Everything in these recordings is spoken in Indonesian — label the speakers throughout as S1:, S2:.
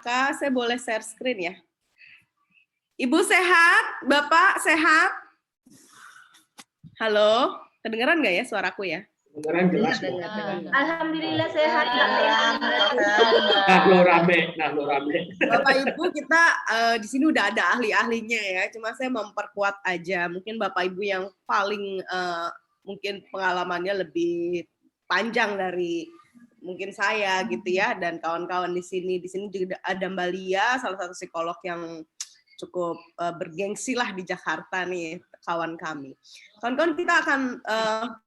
S1: Kak, saya boleh share screen ya? Ibu sehat? Bapak sehat? Halo, kedengeran nggak ya suaraku ya?
S2: Kedengeran jelas.
S3: Alhamdulillah sehat.
S2: Nah, lo rame.
S1: Bapak Ibu, kita di sini udah ada ahli-ahlinya ya. Cuma saya memperkuat aja. Mungkin Bapak Ibu yang paling mungkin pengalamannya lebih panjang dari mungkin saya gitu ya, dan kawan-kawan di sini. Di sini juga ada Mbak Lia, salah satu psikolog yang cukup bergengsi lah di Jakarta nih, kawan kami. Kawan-kawan, kita akan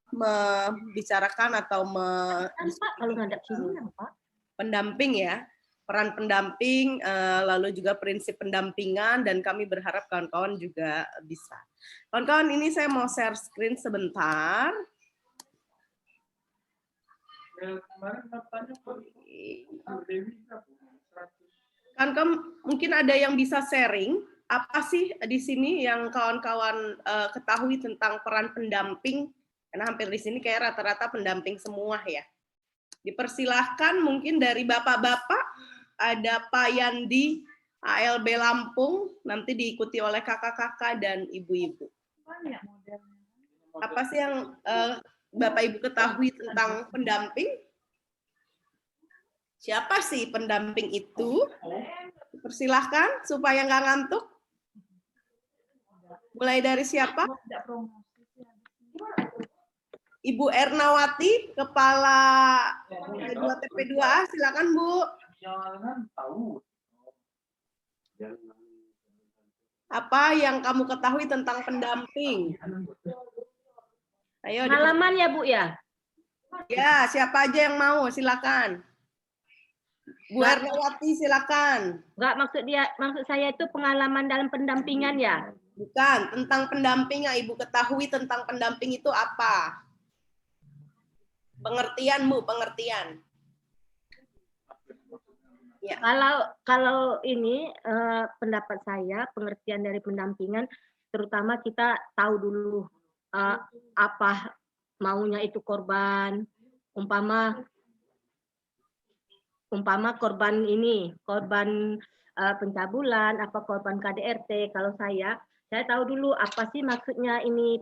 S1: membicarakan atau pendamping ya, peran pendamping, lalu juga prinsip pendampingan, dan kami berharap kawan-kawan juga bisa. Kawan-kawan, ini saya mau share screen sebentar. Kan mungkin ada yang bisa sharing apa sih di sini yang kawan-kawan ketahui tentang peran pendamping, karena hampir di sini kayak rata-rata pendamping semua ya. Dipersilahkan mungkin dari bapak-bapak, ada Pak Yandi ALB Lampung, nanti diikuti oleh kakak-kakak dan ibu-ibu. Apa sih yang Bapak Ibu ketahui tentang pendamping? Siapa sih pendamping itu? Persilahkan supaya nggak ngantuk. Mulai dari siapa? Ibu Ernawati, Kepala P2TP2A, silakan Bu. Apa yang kamu ketahui tentang pendamping? Ayo.
S3: Pengalaman ya Bu ya?
S1: Ya, siapa aja yang mau, silakan. Bu Ernawati, silakan.
S3: Enggak, maksud saya itu pengalaman dalam pendampingan ya?
S1: Bukan, tentang pendamping yang Ibu ketahui tentang pendamping itu apa? Pengertianmu, pengertian. Ya.
S3: Kalau ini pendapat saya, pengertian dari pendampingan, terutama kita tahu dulu apa maunya itu korban, umpama korban ini, korban pencabulan, apa korban KDRT. Kalau saya tahu dulu apa sih maksudnya ini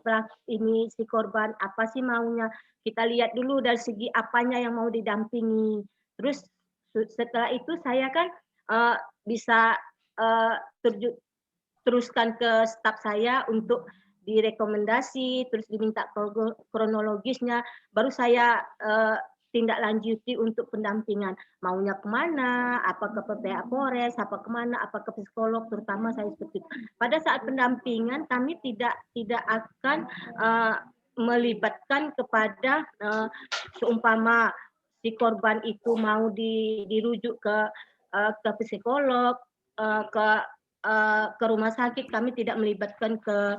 S3: si korban, apa sih maunya. Kita lihat dulu dari segi apanya yang mau didampingi. Terus setelah itu saya kan bisa teruskan ke staf saya untuk direkomendasi, terus diminta kronologisnya, baru saya tindak lanjuti untuk pendampingan. Maunya kemana, apa ke PPA Polres, apa kemana, apa ke psikolog, terutama saya seperti itu. Pada saat pendampingan kami tidak akan melibatkan kepada seumpama si korban itu mau dirujuk ke psikolog, ke rumah sakit, kami tidak melibatkan ke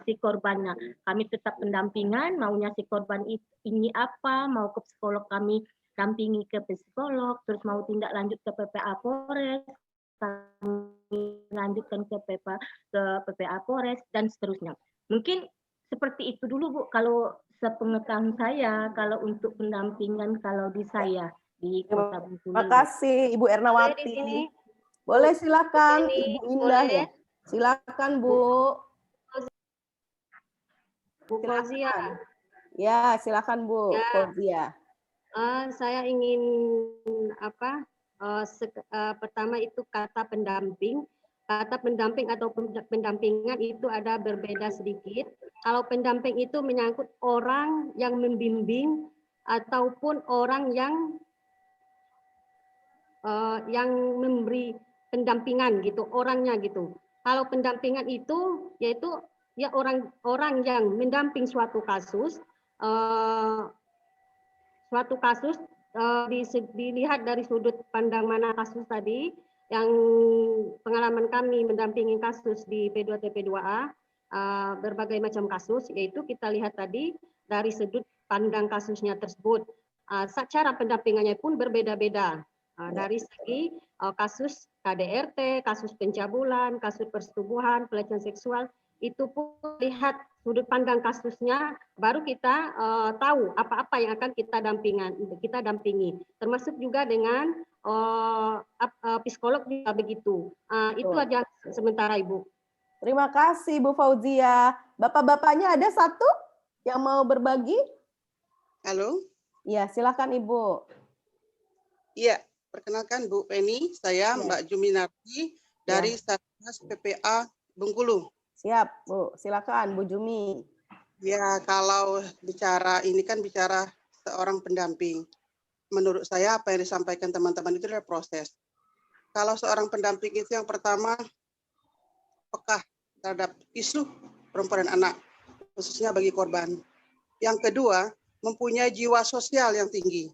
S3: si korbannya. Kami tetap pendampingan, maunya si korban ini apa, mau ke psikolog kami dampingi ke psikolog, terus mau tindak lanjut ke PPA Polres, kami lanjutkan ke PPA Polres, dan seterusnya. Mungkin seperti itu dulu Bu, kalau sepengetahuan saya, kalau untuk pendampingan kalau di saya di Kota Bengkulu.
S1: Terima kasih Ibu Ernawati. Boleh silakan Ibu Indah ya. Silakan Bu.
S4: Bu Fauzia.
S1: Ya, silakan Bu Fauzia.
S4: Saya ingin pertama itu kata pendamping. Kata pendamping atau pendampingan itu ada berbeda sedikit. Kalau pendamping itu menyangkut orang yang membimbing ataupun orang yang memberi pendampingan gitu, orangnya gitu. Kalau pendampingan itu yaitu ya orang yang mendamping suatu kasus dilihat dari sudut pandang mana kasus tadi. Yang pengalaman kami mendampingi kasus di P2TP2A berbagai macam kasus, yaitu kita lihat tadi dari sudut pandang kasusnya tersebut. Cara pendampingannya pun berbeda-beda. Dari segi kasus KDRT, kasus pencabulan, kasus persetubuhan, pelecehan seksual, itu pun lihat sudut pandang kasusnya, baru kita tahu apa-apa yang akan kita dampingi. Termasuk juga dengan psikolog juga begitu. Itu aja sementara Ibu.
S1: Terima kasih Bu Fauzia. Bapak-bapaknya ada satu yang mau berbagi?
S5: Halo.
S1: Ya, silakan Ibu.
S5: Iya, perkenalkan Bu Penny, saya Mbak Juminarti dari Satgas PPA Bengkulu.
S1: Siap, Bu. Silakan Bu Jumi.
S5: Ya, kalau bicara ini kan bicara seorang pendamping. Menurut saya apa yang disampaikan teman-teman itu adalah proses. Kalau seorang pendamping itu yang pertama peka terhadap isu perempuan dan anak, khususnya bagi korban. Yang kedua, mempunyai jiwa sosial yang tinggi.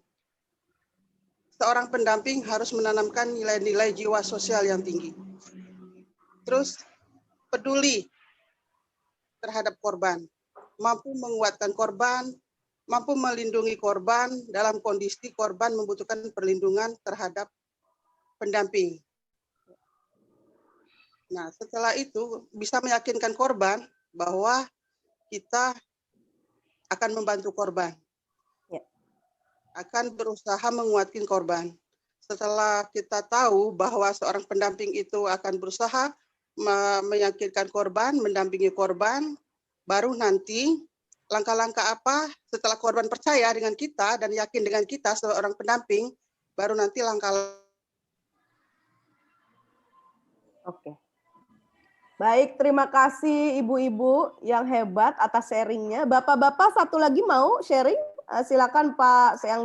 S5: Seorang pendamping harus menanamkan nilai-nilai jiwa sosial yang tinggi. Terus, peduli terhadap korban, mampu menguatkan korban, mampu melindungi korban dalam kondisi korban membutuhkan perlindungan terhadap pendamping. Nah, setelah itu bisa meyakinkan korban bahwa kita akan membantu korban, akan berusaha menguatkan korban. Setelah kita tahu bahwa seorang pendamping itu akan berusaha meyakinkan korban, mendampingi korban, baru nanti langkah-langkah apa setelah korban percaya dengan kita dan yakin dengan kita seorang pendamping, baru nanti langkah.
S1: Oke. Baik, terima kasih ibu-ibu yang hebat atas sharingnya. Bapak-bapak satu lagi mau sharing? Silakan Pak, saya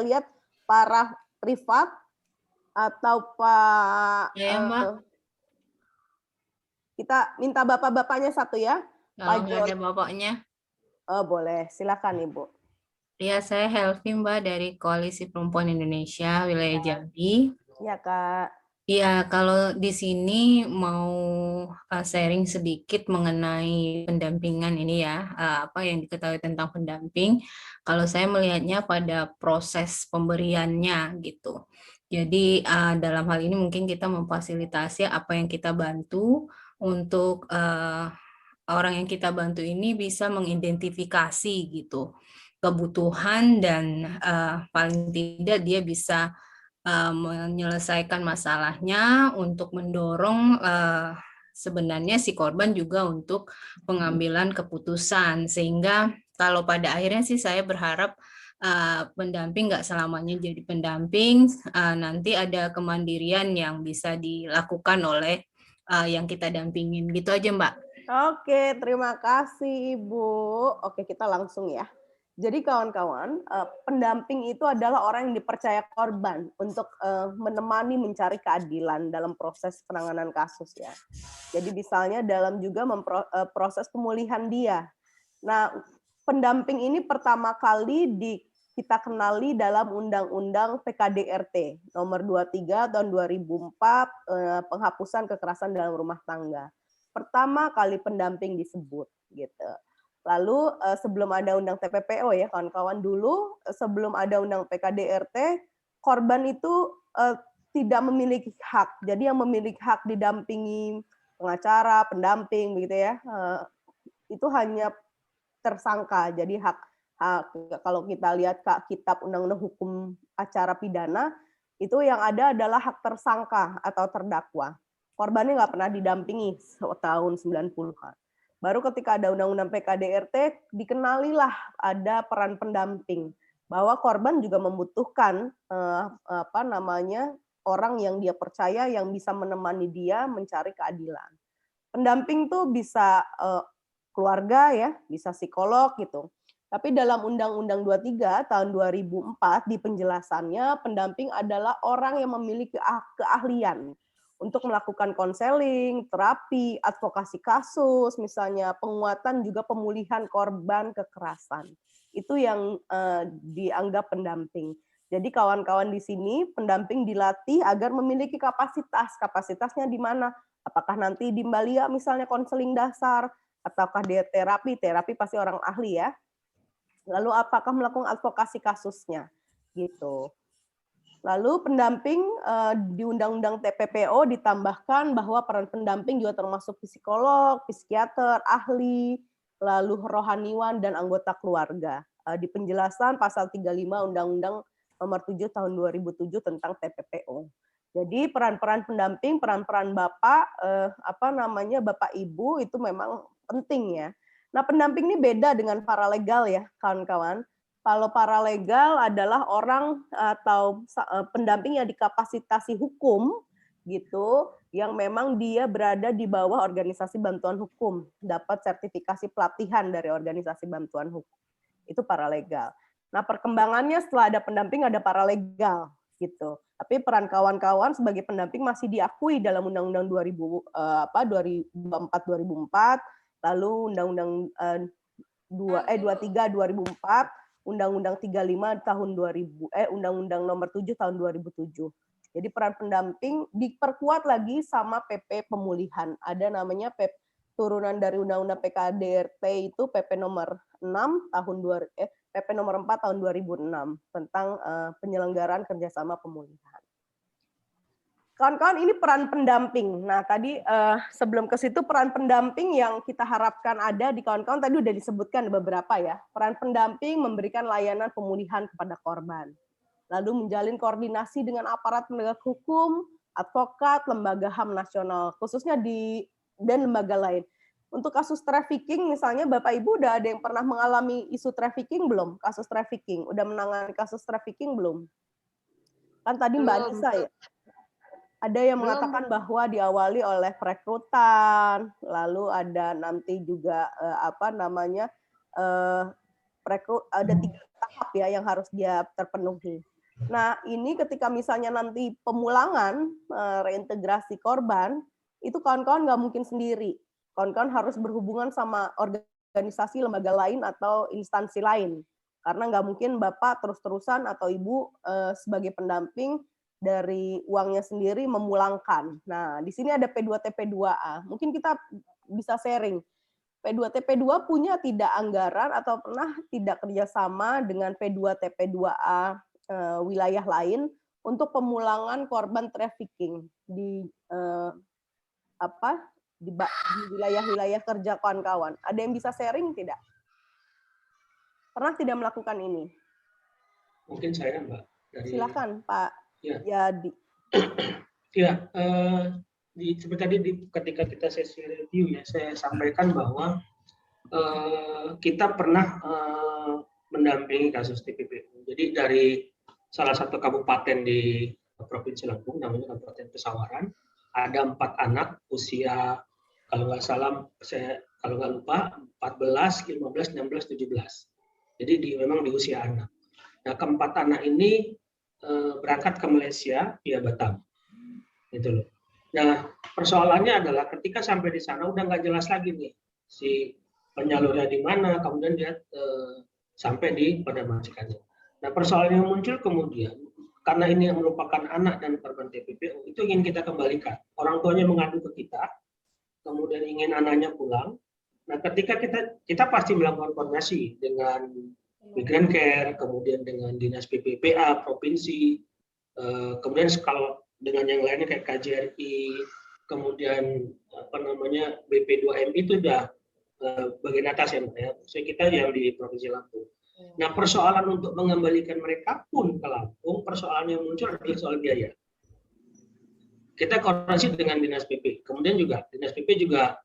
S1: lihat Pak Rifat atau Pak.
S6: Ya, Mbak.
S1: Kita minta bapak-bapaknya satu ya.
S6: Kalau nggak ada bapaknya.
S1: Oh, boleh, silakan Ibu.
S6: Ya, saya Helvi Mbak dari Koalisi Perempuan Indonesia Wilayah Jambi.
S1: Ya Kak.
S6: Iya, kalau di sini mau sharing sedikit mengenai pendampingan ini ya, apa yang diketahui tentang pendamping. Kalau saya melihatnya pada proses pemberiannya gitu. Jadi dalam hal ini mungkin kita memfasilitasi apa yang kita bantu untuk orang yang kita bantu ini bisa mengidentifikasi gitu kebutuhan dan paling tidak dia bisa menyelesaikan masalahnya untuk mendorong sebenarnya si korban juga untuk pengambilan keputusan, sehingga kalau pada akhirnya sih saya berharap pendamping nggak selamanya jadi pendamping, nanti ada kemandirian yang bisa dilakukan oleh yang kita dampingin gitu aja Mbak.
S1: Oke, terima kasih Ibu. Oke, kita langsung ya. Jadi kawan-kawan, pendamping itu adalah orang yang dipercaya korban untuk menemani mencari keadilan dalam proses penanganan kasus ya. Jadi misalnya dalam juga proses pemulihan dia. Nah, pendamping ini pertama kali kita kenali dalam Undang-Undang PKDRT nomor 23 tahun 2004 penghapusan kekerasan dalam rumah tangga. Pertama kali pendamping disebut gitu. Lalu sebelum ada undang TPPO ya kawan-kawan, dulu sebelum ada undang PKDRT, korban itu tidak memiliki hak. Jadi yang memiliki hak didampingi pengacara, pendamping begitu ya, itu hanya tersangka. Jadi hak kalau kita lihat kitab Undang-Undang Hukum Acara Pidana, itu yang ada adalah hak tersangka atau terdakwa. Korbannya nggak pernah didampingi tahun 90-an. Baru ketika ada Undang-Undang PKDRT, dikenalilah ada peran pendamping, bahwa korban juga membutuhkan orang yang dia percaya yang bisa menemani dia mencari keadilan. Pendamping tuh bisa keluarga ya, bisa psikolog gitu. Tapi dalam Undang-Undang 23 tahun 2004 di penjelasannya pendamping adalah orang yang memiliki keahlian untuk melakukan konseling, terapi, advokasi kasus, misalnya penguatan juga pemulihan korban kekerasan. Itu yang dianggap pendamping. Jadi kawan-kawan di sini pendamping dilatih agar memiliki kapasitas. Kapasitasnya di mana? Apakah nanti di Mbak Lia misalnya konseling dasar, ataukah dia terapi pasti orang ahli ya. Lalu apakah melakukan advokasi kasusnya? Gitu. Lalu pendamping di Undang-Undang TPPO ditambahkan bahwa peran pendamping juga termasuk psikolog, psikiater, ahli, lalu rohaniwan dan anggota keluarga. Di penjelasan pasal 35 Undang-Undang Nomor 7 Tahun 2007 tentang TPPO. Jadi peran-peran pendamping, peran-peran Bapak, Bapak Ibu itu memang penting ya. Nah, pendamping ini beda dengan paralegal ya, kawan-kawan. Kalau paralegal adalah orang atau pendamping yang dikapasitasi hukum gitu, yang memang dia berada di bawah organisasi bantuan hukum, dapat sertifikasi pelatihan dari organisasi bantuan hukum. Itu paralegal. Nah, perkembangannya setelah ada pendamping ada paralegal gitu. Tapi peran kawan-kawan sebagai pendamping masih diakui dalam Undang-Undang 2004, lalu Undang-Undang 23 2004, Undang-Undang 35 tahun 2000, Undang-Undang Nomor 7 tahun 2007. Jadi peran pendamping diperkuat lagi sama PP pemulihan. Ada namanya PP turunan dari Undang-Undang PKDRT itu PP nomor 6 tahun PP nomor 4 tahun 2006 tentang penyelenggaraan kerjasama pemulihan. Kawan-kawan, ini peran pendamping. Nah, tadi sebelum ke situ peran pendamping yang kita harapkan ada di kawan-kawan tadi udah disebutkan beberapa ya. Peran pendamping memberikan layanan pemulihan kepada korban. Lalu menjalin koordinasi dengan aparat penegak hukum, advokat, lembaga HAM nasional, khususnya dan lembaga lain. Untuk kasus trafficking misalnya Bapak Ibu udah ada yang pernah mengalami isu trafficking belum? Kasus trafficking, udah menangani kasus trafficking belum? Kan tadi Mbak Anissa ya. Ada yang mengatakan bahwa diawali oleh perekrutan, lalu ada nanti juga ada 3 tahap ya yang harus dia terpenuhi. Nah, ini ketika misalnya nanti pemulangan, reintegrasi korban, itu kawan-kawan nggak mungkin sendiri. Kawan-kawan harus berhubungan sama organisasi, lembaga lain atau instansi lain. Karena nggak mungkin Bapak terus-terusan atau Ibu sebagai pendamping dari uangnya sendiri memulangkan. Nah, di sini ada P2TP2A. Mungkin kita bisa sharing. P2TP2 punya tidak anggaran atau pernah tidak kerjasama dengan P2TP2A wilayah lain untuk pemulangan korban trafficking di wilayah-wilayah kerja kawan-kawan. Ada yang bisa sharing tidak? Pernah tidak melakukan ini?
S2: Mungkin saya, Mbak.
S1: Silakan, Pak.
S2: Ya.
S1: Yadi.
S2: Ya, seperti tadi ketika kita sesi review ya, saya sampaikan bahwa kita pernah mendampingi kasus TPPO. Jadi dari salah satu kabupaten di Provinsi Lampung, namanya Kabupaten Pesawaran, ada 4 anak usia kalau nggak salah, kalau nggak lupa 14, 15, 16, 17. Jadi memang di usia anak. Nah, keempat anak ini berangkat ke Malaysia via Batam, gitu loh. Nah, persoalannya adalah ketika sampai di sana udah nggak jelas lagi nih si penyalurnya di mana, kemudian dia sampai pada majikannya. Nah, persoalan yang muncul kemudian karena ini merupakan anak dan korban TPPO, itu ingin kita kembalikan. Orang tuanya mengadu ke kita, kemudian ingin anaknya pulang. Nah, ketika kita pasti melakukan koordinasi dengan Migrant Care, kemudian dengan Dinas PPPA provinsi, kemudian kalau dengan yang lainnya kayak KJRI, kemudian BP2M itu sudah bagian atas ya, Mbak ya. So, kita yang di Provinsi Lampung. Nah, persoalan untuk mengembalikan mereka pun ke Lampung, persoalan yang muncul adalah soal biaya. Kita koordinasi dengan Dinas PP, kemudian juga Dinas PP juga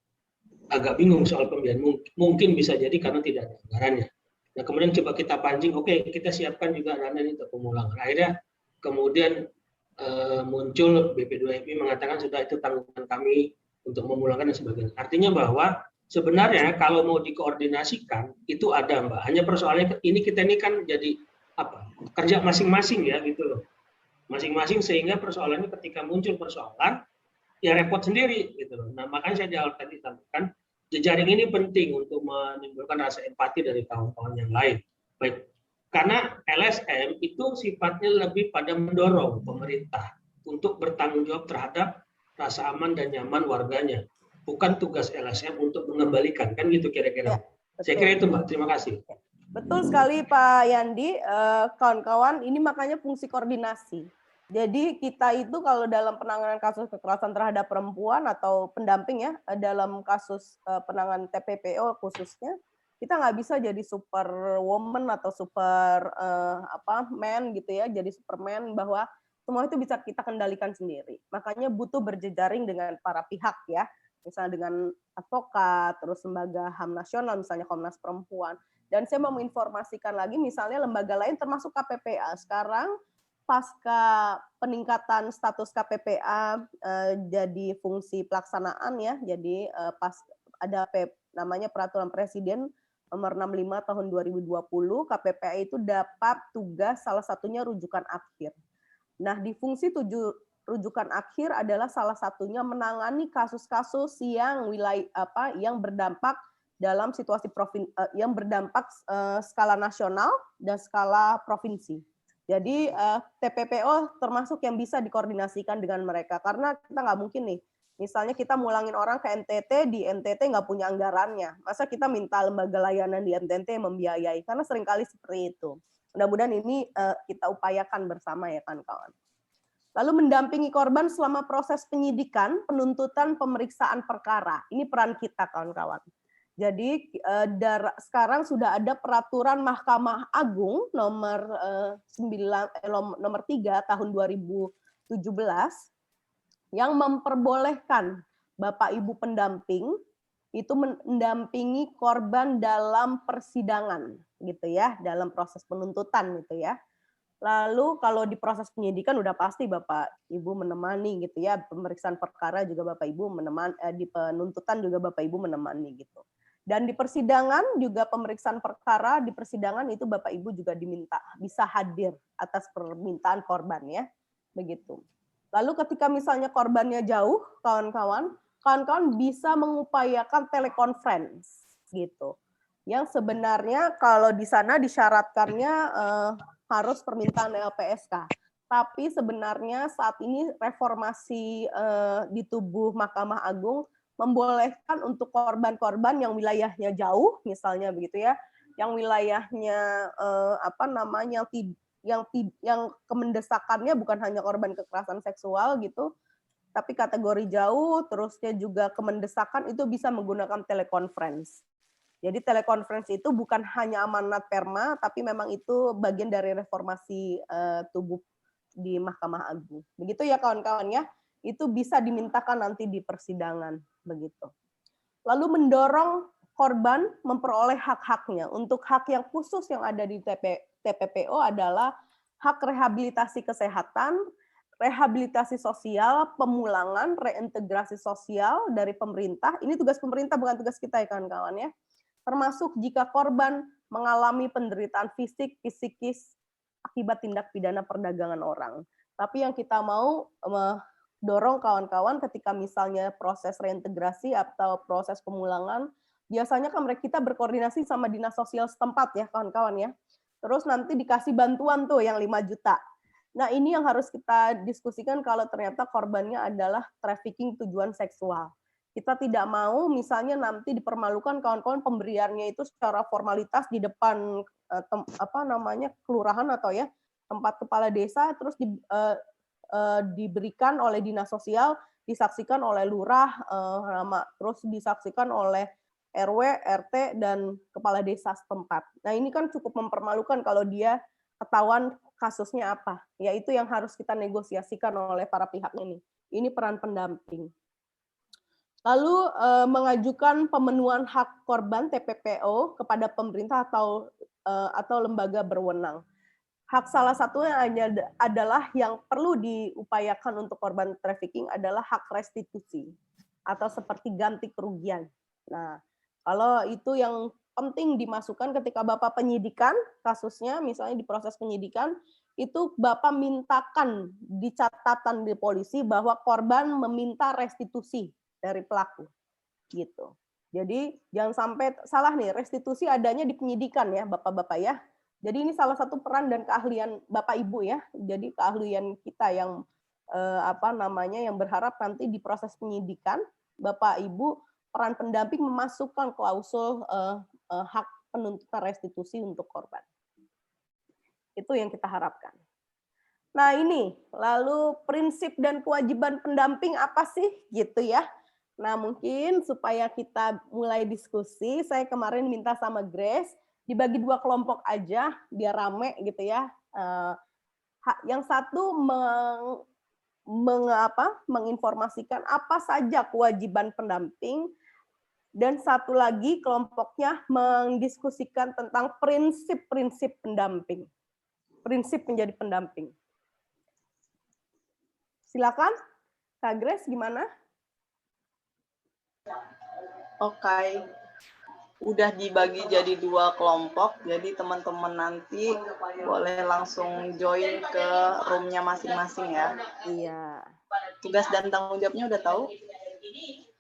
S2: agak bingung soal pembiayaan. Mungkin bisa jadi karena tidak ada anggarannya. Nah, kemudian coba kita pancing, oke, kita siapkan juga dana ini untuk pemulangan. Akhirnya kemudian muncul BP2MI mengatakan sudah itu tanggungan kami untuk memulangkan dan sebagainya. Artinya bahwa sebenarnya kalau mau dikoordinasikan itu ada, Mbak. Hanya persoalannya kita ini kan jadi kerja masing-masing ya gitu loh. Masing-masing sehingga persoalannya ketika muncul persoalan ya repot sendiri gitu loh. Nah, makanya saya di awal tadi sampaikan jejaring ini penting untuk menimbulkan rasa empati dari kawan-kawan yang lain. Baik, karena LSM itu sifatnya lebih pada mendorong pemerintah untuk bertanggung jawab terhadap rasa aman dan nyaman warganya. Bukan tugas LSM untuk mengembalikan, kan gitu kira-kira. Ya, saya kira itu, Mbak. Terima kasih.
S1: Betul sekali Pak Yandi, kawan-kawan, ini makanya fungsi koordinasi. Jadi kita itu kalau dalam penanganan kasus kekerasan terhadap perempuan atau pendamping ya, dalam kasus penanganan TPPO khususnya, kita nggak bisa jadi super woman atau super man gitu ya, jadi superman bahwa semua itu bisa kita kendalikan sendiri. Makanya butuh berjejaring dengan para pihak ya, misalnya dengan advokat, terus lembaga HAM nasional, misalnya Komnas Perempuan. Dan saya mau menginformasikan lagi, misalnya lembaga lain termasuk KPPA sekarang pasca peningkatan status KPPA jadi fungsi pelaksanaan ya, jadi pas ada namanya Peraturan Presiden nomor 65 tahun 2020, KPPA itu dapat tugas salah satunya rujukan akhir. Nah, di fungsi rujukan akhir adalah salah satunya menangani kasus-kasus yang yang berdampak dalam situasi yang berdampak skala nasional dan skala provinsi. Jadi TPPO termasuk yang bisa dikoordinasikan dengan mereka, karena kita nggak mungkin nih, misalnya kita mulangin orang ke NTT, di NTT nggak punya anggarannya, masa kita minta lembaga layanan di NTT membiayai, karena seringkali seperti itu. Mudah-mudahan ini kita upayakan bersama ya kawan-kawan. Lalu mendampingi korban selama proses penyidikan, penuntutan, pemeriksaan perkara. Ini peran kita kawan-kawan. Jadi sekarang sudah ada peraturan Mahkamah Agung nomor 3 tahun 2017 yang memperbolehkan Bapak Ibu pendamping itu mendampingi korban dalam persidangan gitu ya, dalam proses penuntutan gitu ya. Lalu kalau di proses penyidikan udah pasti Bapak Ibu menemani gitu ya, pemeriksaan perkara juga Bapak Ibu menemani, di penuntutan juga Bapak Ibu menemani gitu. Dan di persidangan juga pemeriksaan perkara di persidangan itu Bapak Ibu juga diminta bisa hadir atas permintaan korban ya, begitu. Lalu ketika misalnya korbannya jauh, kawan-kawan bisa mengupayakan telekonferensi gitu. Yang sebenarnya kalau di sana disyaratkannya harus permintaan LPSK. Tapi sebenarnya saat ini reformasi di tubuh Mahkamah Agung membolehkan untuk korban-korban yang wilayahnya jauh, misalnya begitu ya, yang wilayahnya yang kemendesakannya bukan hanya korban kekerasan seksual gitu, tapi kategori jauh, terusnya juga kemendesakan itu bisa menggunakan telekonferensi. Jadi telekonferensi itu bukan hanya amanat Perma, tapi memang itu bagian dari reformasi tubuh di Mahkamah Agung. Begitu ya kawan-kawan ya. Itu bisa dimintakan nanti di persidangan begitu. Lalu mendorong korban memperoleh hak-haknya. Untuk hak yang khusus yang ada di TPPO adalah hak rehabilitasi kesehatan, rehabilitasi sosial, pemulangan, reintegrasi sosial dari pemerintah. Ini tugas pemerintah bukan tugas kita ya kawan-kawan ya. Termasuk jika korban mengalami penderitaan fisik, psikis akibat tindak pidana perdagangan orang. Tapi yang kita mau dorong kawan-kawan ketika misalnya proses reintegrasi atau proses pemulangan, biasanya kan kita berkoordinasi sama dinas sosial setempat ya kawan-kawan ya. Terus nanti dikasih bantuan tuh yang 5 juta. Nah ini yang harus kita diskusikan kalau ternyata korbannya adalah trafficking tujuan seksual. Kita tidak mau misalnya nanti dipermalukan kawan-kawan pemberiannya itu secara formalitas di depan kelurahan atau ya tempat kepala desa, terus diberikan oleh dinas sosial, disaksikan oleh lurah, terus disaksikan oleh RW, RT, dan kepala desa setempat. Nah ini kan cukup mempermalukan kalau dia ketahuan kasusnya apa. Yaitu yang harus kita negosiasikan oleh para pihak ini. Ini peran pendamping. Lalu mengajukan pemenuhan hak korban TPPO kepada pemerintah atau lembaga berwenang. Hak salah satunya adalah yang perlu diupayakan untuk korban trafficking adalah hak restitusi atau seperti ganti kerugian. Nah, kalau itu yang penting dimasukkan ketika Bapak penyidikan kasusnya, misalnya di proses penyidikan, itu Bapak mintakan di catatan di polisi bahwa korban meminta restitusi dari pelaku. Gitu. Jadi jangan sampai salah nih, restitusi adanya di penyidikan ya Bapak-Bapak ya. Jadi ini salah satu peran dan keahlian Bapak Ibu ya. Jadi keahlian kita yang yang berharap nanti di proses penyidikan Bapak Ibu peran pendamping memasukkan klausul hak penuntutan restitusi untuk korban. Itu yang kita harapkan. Nah ini, lalu prinsip dan kewajiban pendamping apa sih gitu ya. Nah mungkin supaya kita mulai diskusi, saya kemarin minta sama Grace, dibagi 2 kelompok aja, biar rame gitu ya. Yang satu menginformasikan apa saja kewajiban pendamping, dan satu lagi kelompoknya mendiskusikan tentang prinsip-prinsip pendamping. Prinsip menjadi pendamping. Silakan, Kak Grace, gimana?
S7: Oke, udah dibagi jadi 2 kelompok, jadi teman-teman nanti boleh langsung join ke room-nya masing-masing ya.
S1: Iya.
S7: Tugas dan tanggung jawabnya udah tahu?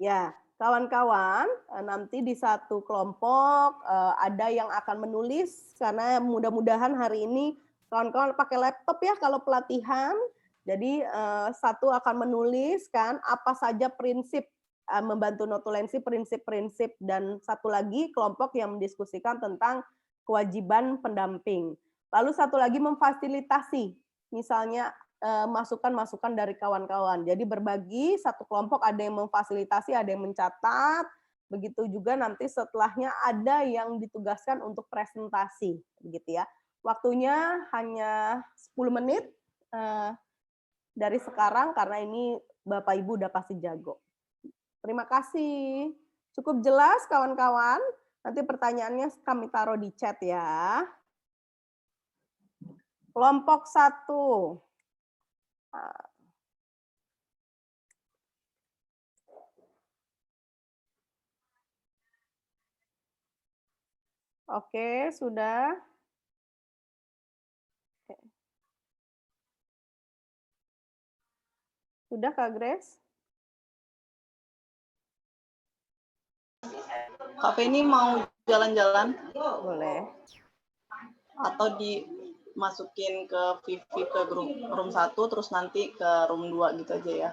S1: Ya, kawan-kawan, nanti di satu kelompok ada yang akan menulis, karena mudah-mudahan hari ini kawan-kawan pakai laptop ya kalau pelatihan. Jadi satu akan menuliskan apa saja prinsip membantu notulensi, prinsip-prinsip, dan satu lagi kelompok yang mendiskusikan tentang kewajiban pendamping. Lalu satu lagi memfasilitasi, misalnya masukan-masukan dari kawan-kawan. Jadi berbagi, satu kelompok ada yang memfasilitasi, ada yang mencatat, begitu juga nanti setelahnya ada yang ditugaskan untuk presentasi, begitu ya. Waktunya hanya 10 menit dari sekarang karena ini Bapak Ibu udah pasti jago. Terima kasih. Cukup jelas kawan-kawan? Nanti pertanyaannya kami taruh di chat ya. Kelompok 1. Oke, sudah. Sudah, Kak Grace?
S7: Kak ini mau jalan-jalan?
S1: Boleh.
S7: Atau dimasukin ke Vivi ke grup room 1, terus nanti ke room 2 gitu aja ya?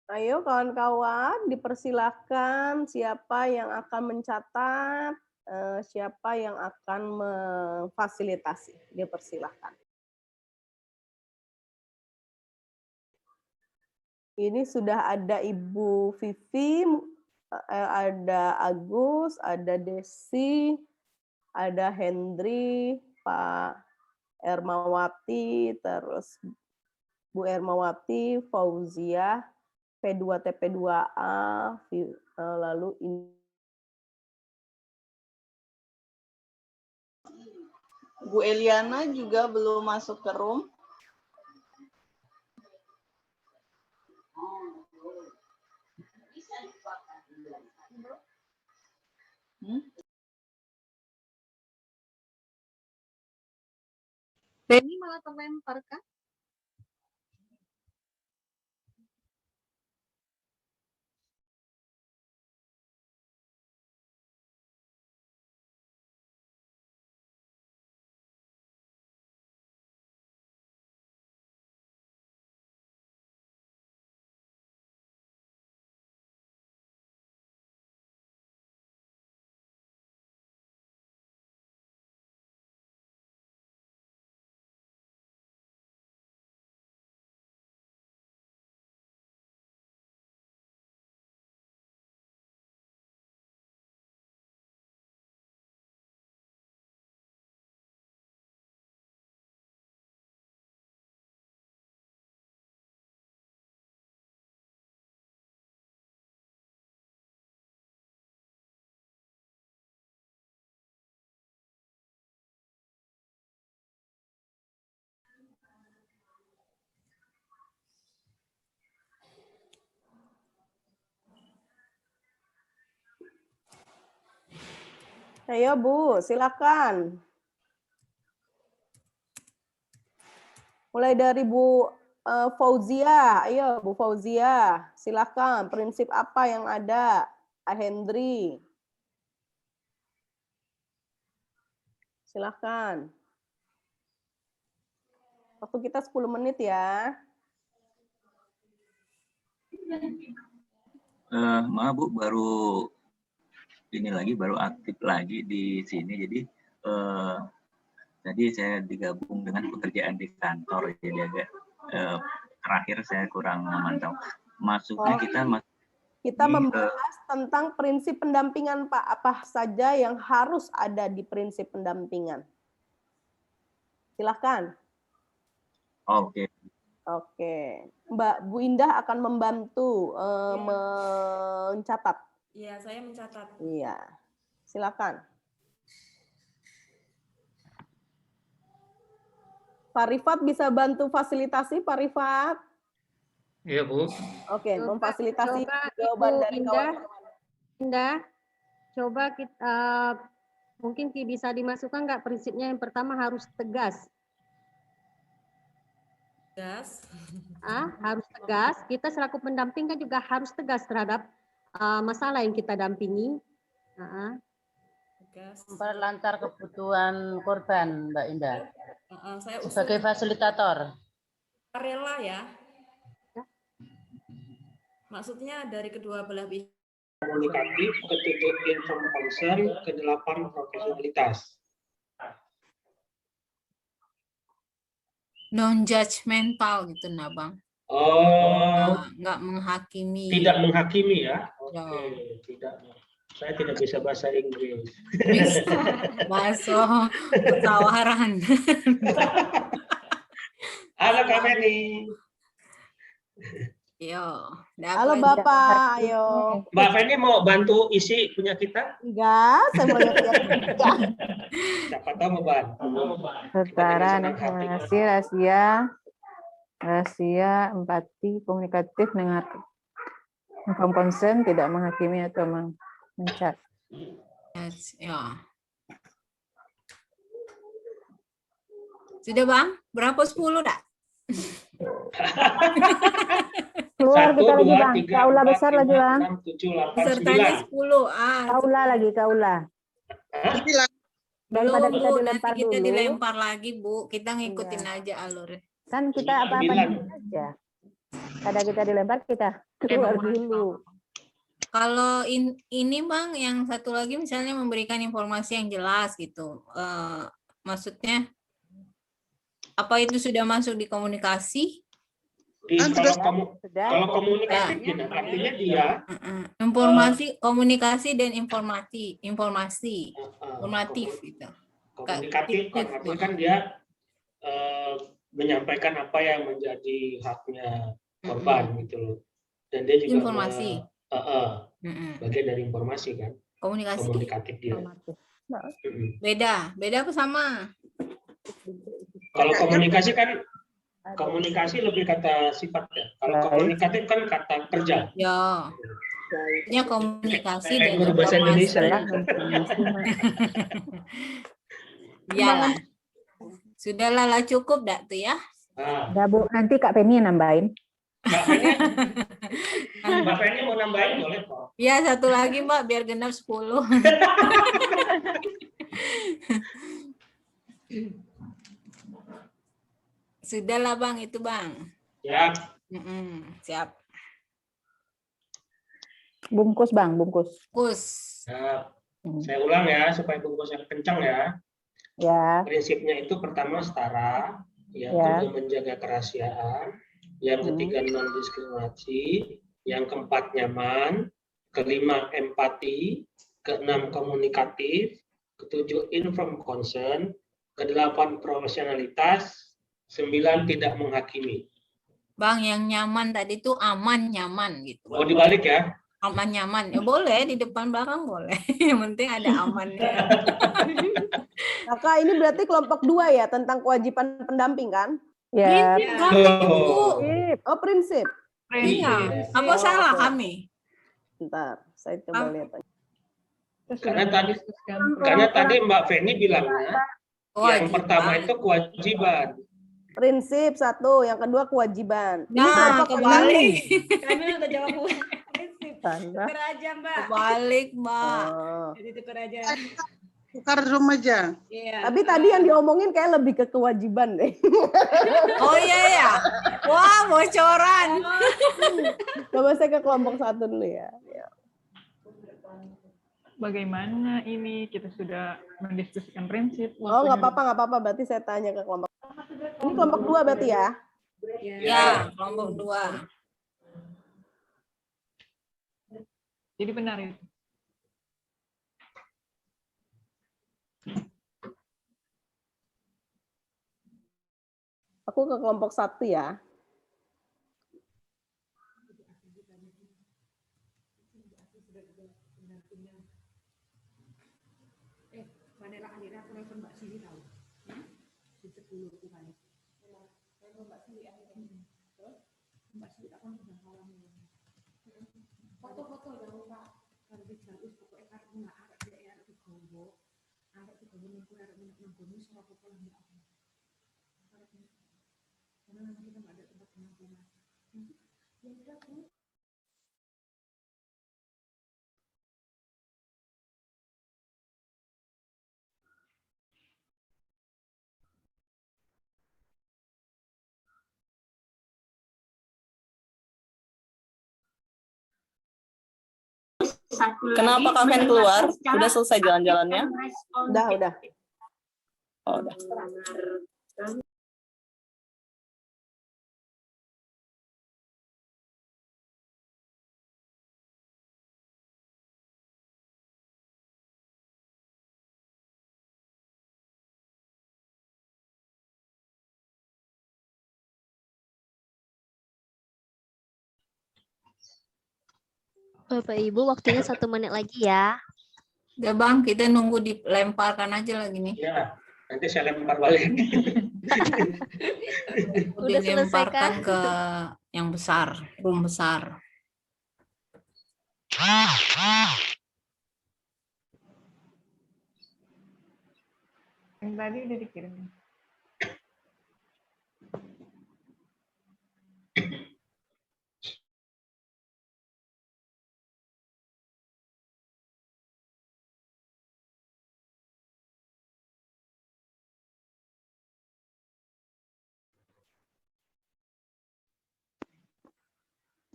S1: Ayo kawan-kawan, dipersilahkan siapa yang akan mencatat, siapa yang akan memfasilitasi. Dipersilahkan. Ini sudah ada Ibu Vivi, ada Agus, ada Desi, ada Hendri, Pak Ermawati, terus Bu Ermawati, Fauzia, P2 TP2A, lalu ini.
S7: Bu Eliana juga belum masuk ke room.
S8: Benny malah terlempar kan?
S1: Ayo Bu, silakan. Mulai dari Bu Fauzia. Ayo Bu Fauzia, silakan. Prinsip apa yang ada? Hendri. Silakan. Waktu kita 10 menit ya.
S8: Maaf Bu, baru aktif lagi di sini. Jadi tadi saya digabung dengan pekerjaan di kantor, jadi agak terakhir saya kurang memantau. Masuknya
S1: kita membahas tentang prinsip pendampingan Pak. Apa saja yang harus ada di prinsip pendampingan? Silahkan.
S8: Oke.
S1: Oke, Mbak Bu Indah akan membantu mencatat.
S9: Iya, saya mencatat.
S1: Iya, silakan. Pak Rifat bisa bantu fasilitasi, Pak Rifat?
S2: Iya Bu.
S1: Oke, memfasilitasi
S4: Ibu
S1: jawaban dari kawan-kawan.
S4: Indah, coba kita mungkin bisa dimasukkan nggak prinsipnya yang pertama harus tegas.
S9: Tegas.
S4: Harus tegas. Kita selaku pendamping kan juga harus tegas terhadap masalah yang kita dampingi.
S9: Tegas.
S10: Memperlancar kebutuhan korban, Mbak Indah.
S9: Saya
S10: sebagai fasilitator.
S9: Rela ya. Maksudnya dari kedua belah pihak.
S2: Komunikatif, ketujuh inform concern, kedelapan profesionalitas.
S6: Non-judgmental gitu, nah Bang. Nggak menghakimi.
S2: Tidak menghakimi ya?
S6: Ya.
S2: Oke, tidak. Saya tidak bisa bahasa Inggris.
S6: Bisa. Bahasa petawaran.
S2: Halo Kak Feni.
S6: Yo,
S1: halo Bapak, ayo.
S2: Mbak Feni mau bantu isi punya kita?
S1: Enggak, saya mau lihat.
S2: Siapa tahu mau bantu.
S11: Setara, informasi, rahasia, empati, komunikatif, dengan inform concern, tidak menghakimi atau mencat.
S6: Yes, ya. Sudah Bang? Berapa 10 dak?
S11: Keluar
S2: 1,
S11: kita lagi
S2: 2,
S11: Bang,
S2: 3,
S11: kaula
S2: 4,
S11: besar
S2: 5,
S11: lagi Bang.
S2: 6, 7, 8,
S6: Pesertanya
S2: 9.
S6: 10.
S11: Kaula lagi, kaula. Daripada
S6: Belum,
S11: kita
S6: Bu,
S11: dilempar
S6: nanti kita
S11: dulu.
S6: dilempar lagi Bu. Kita ngikutin
S11: Iya.
S6: aja alurnya.
S11: Kan kita apa-apa aja. Kada kita dilempar, kita keluar dulu.
S6: Kalau ini Bang, yang satu lagi misalnya memberikan informasi yang jelas gitu. Maksudnya apa itu sudah masuk di komunikasi?
S2: Kalau komunikatif gini, artinya dia
S6: informasi, komunikasi dan informatif gitu.
S2: Komunikatif kan artinya kan dia menyampaikan apa yang menjadi haknya korban gitu loh. Dan dia juga
S6: informasi.
S2: Bagian dari informasi kan. Komunikatif dia.
S6: Beda apa sama?
S2: Kalau komunikasi kan lebih kata sifat ya. Kalau komunikatif kan kata kerja.
S6: Ya. Ini komunikasi dan
S2: guru bahasa Indonesia ya.
S6: Iyalah. Sudahlah lah cukup dak tuh ya.
S11: Udah Bu, nanti Kak Penny nambahin.
S2: Mbak Penny mau nambahin boleh kok.
S6: Ya, satu lagi Mbak biar genap 10. Sudahlah Bang, itu Bang.
S2: Siap.
S6: Siap.
S11: Bungkus Bang, bungkus.
S6: Bungkus.
S2: Siap. Saya ulang ya supaya bungkusnya kencang ya.
S11: Ya.
S2: Prinsipnya itu pertama setara, yang kedua menjaga kerahasiaan, yang ketiga non diskriminasi, yang keempat nyaman, kelima empati, keenam komunikatif, ketujuh inform concern, kedelapan profesionalitas, 9 tidak menghakimi.
S6: Bang, yang nyaman tadi itu aman nyaman gitu.
S2: Oh dibalik ya?
S6: Aman nyaman ya boleh, di depan belakang boleh. Yang penting ada amannya.
S1: Kakak, ini berarti kelompok 2 ya tentang kewajiban pendamping kan?
S11: Ya.
S1: Oh prinsip.
S6: Iya. Apa salah kami?
S1: Bentar, saya coba lihat.
S2: Karena tadi Mbak Feni bilangnya yang pertama itu kewajiban.
S1: Prinsip satu, yang kedua kewajiban.
S6: Nah, kebalik.
S9: Kami udah jawab prinsip. Tuker aja, Mbak.
S6: Kebalik, Mbak.
S9: Jadi tuker aja.
S5: Tukar room aja.
S9: Iya.
S1: Tapi tadi yang diomongin kayak lebih ke kewajiban deh.
S6: Oh iya ya. Wah, bocoran.
S1: Coba saya ke kelompok 1 dulu ya.
S11: Bagaimana ini kita sudah mendiskusikan prinsip.
S1: Oh, nggak apa-apa. Berarti saya tanya ke kelompok. Ini kelompok 2 berarti ya?
S6: Ya, kelompok 2.
S11: Jadi benar itu.
S1: Aku ke kelompok 1 ya.
S7: Kenapa Kaven keluar? Udah selesai jalan-jalannya?
S1: Udah.
S7: Oh, udah.
S12: Bapak Ibu, waktunya 1 menit lagi ya.
S6: Udah Bang, kita nunggu dilemparkan aja lagi nih.
S2: Ya, nanti saya lempar balik.
S12: Udah selesai kah?
S6: Dilemparkan ke yang besar, room besar.
S11: Yang tadi udah dikirim.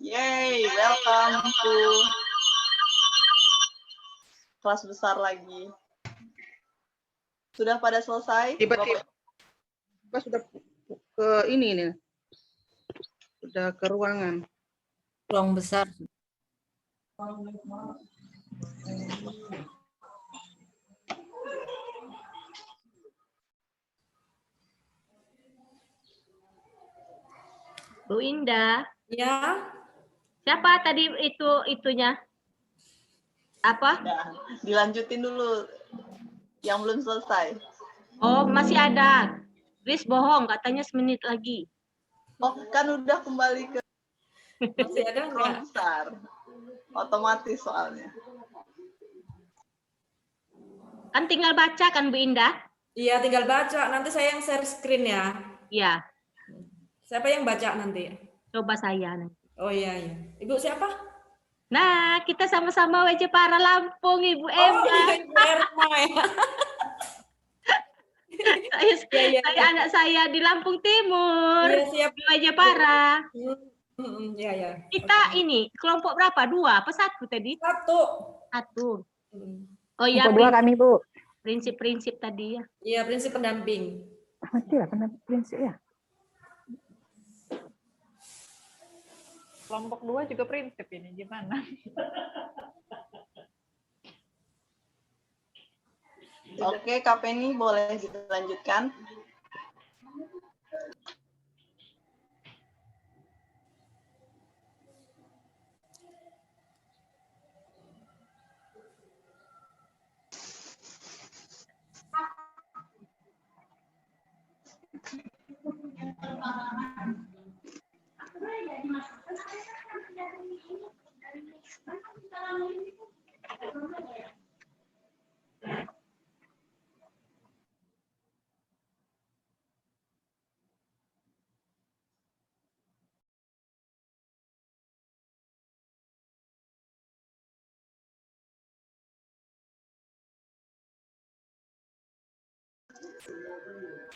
S7: Yay, welcome to kelas besar lagi. Sudah pada selesai?
S5: Tiba-tiba sudah ke ini nih. Sudah ke ruangan.
S6: Ruang besar.
S3: Bu Indah.
S9: Ya.
S3: Siapa tadi itunya? Apa?
S7: Nah, dilanjutin dulu yang belum selesai.
S3: Oh, masih ada. Chris bohong, katanya 1 menit lagi.
S7: Oh, kan udah kembali ke
S9: Masih ada
S7: ruang
S9: nggak?
S7: besar. Otomatis soalnya.
S3: Kan tinggal baca kan Bu Indah?
S9: Iya, tinggal baca. Nanti saya yang share screen ya.
S3: Iya.
S9: Siapa yang baca nanti?
S3: Coba saya nanti.
S9: Oh iya. Ibu siapa?
S3: Nah, kita sama-sama WJ Para Lampung, Ibu Emma.
S9: Oh, iya, Ibu Erma ya.
S3: Saya anak saya di Lampung Timur.
S9: Iya, siap.
S3: Di WJ Para.
S9: Iya, ya.
S3: Kita ini kelompok berapa? 2 apa 1 tadi?
S9: 1.
S3: Oh iya.
S11: Kelompok 2 kami, Bu.
S3: Prinsip-prinsip tadi ya.
S9: Iya, prinsip pendamping.
S11: Tidak, prinsip ya. Kelompok 2 juga prinsip ini, gimana?
S7: Oke, Kak Penny boleh dilanjutkan.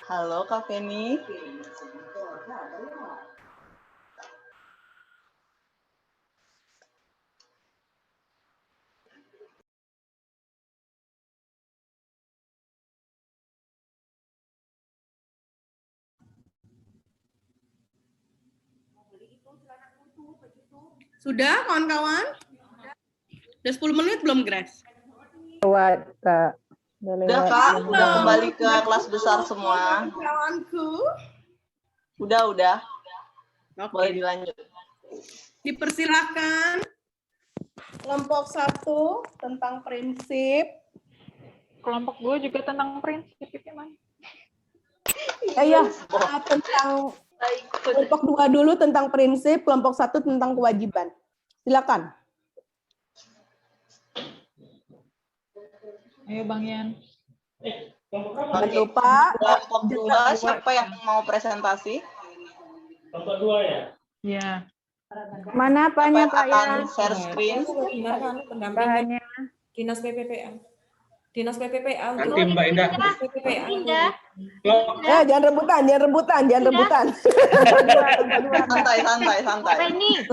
S7: Halo Kak Feni.
S1: Sudah kawan-kawan? Udah 10 menit belum, Grace?
S11: Lewat, Kak.
S7: Udah Kak, udah kembali ke kelas besar semua.
S1: Kawanku.
S7: Udah.
S1: Oke.
S7: Boleh dilanjut.
S1: Dipersilakan. Kelompok 1 tentang prinsip.
S13: Kelompok 2 juga tentang prinsip itu mana?
S1: Iya, tentang kelompok 2 dulu tentang prinsip, kelompok 1 tentang kewajiban. Silakan.
S13: Ayo Bang Yan.
S1: Bantu Pak.
S7: Kelompok 2 siapa yang mau presentasi?
S2: Kelompok 2 ya?
S13: Ya.
S11: Mana apanya Pak
S7: akan
S11: ya?
S7: share screen?
S11: Bahannya.
S9: Dinas PPPA. Dinas PPPA.
S2: Nanti Mbak Indah.
S9: Indah.
S1: Jangan rebutan.
S7: Santai.
S3: Penny.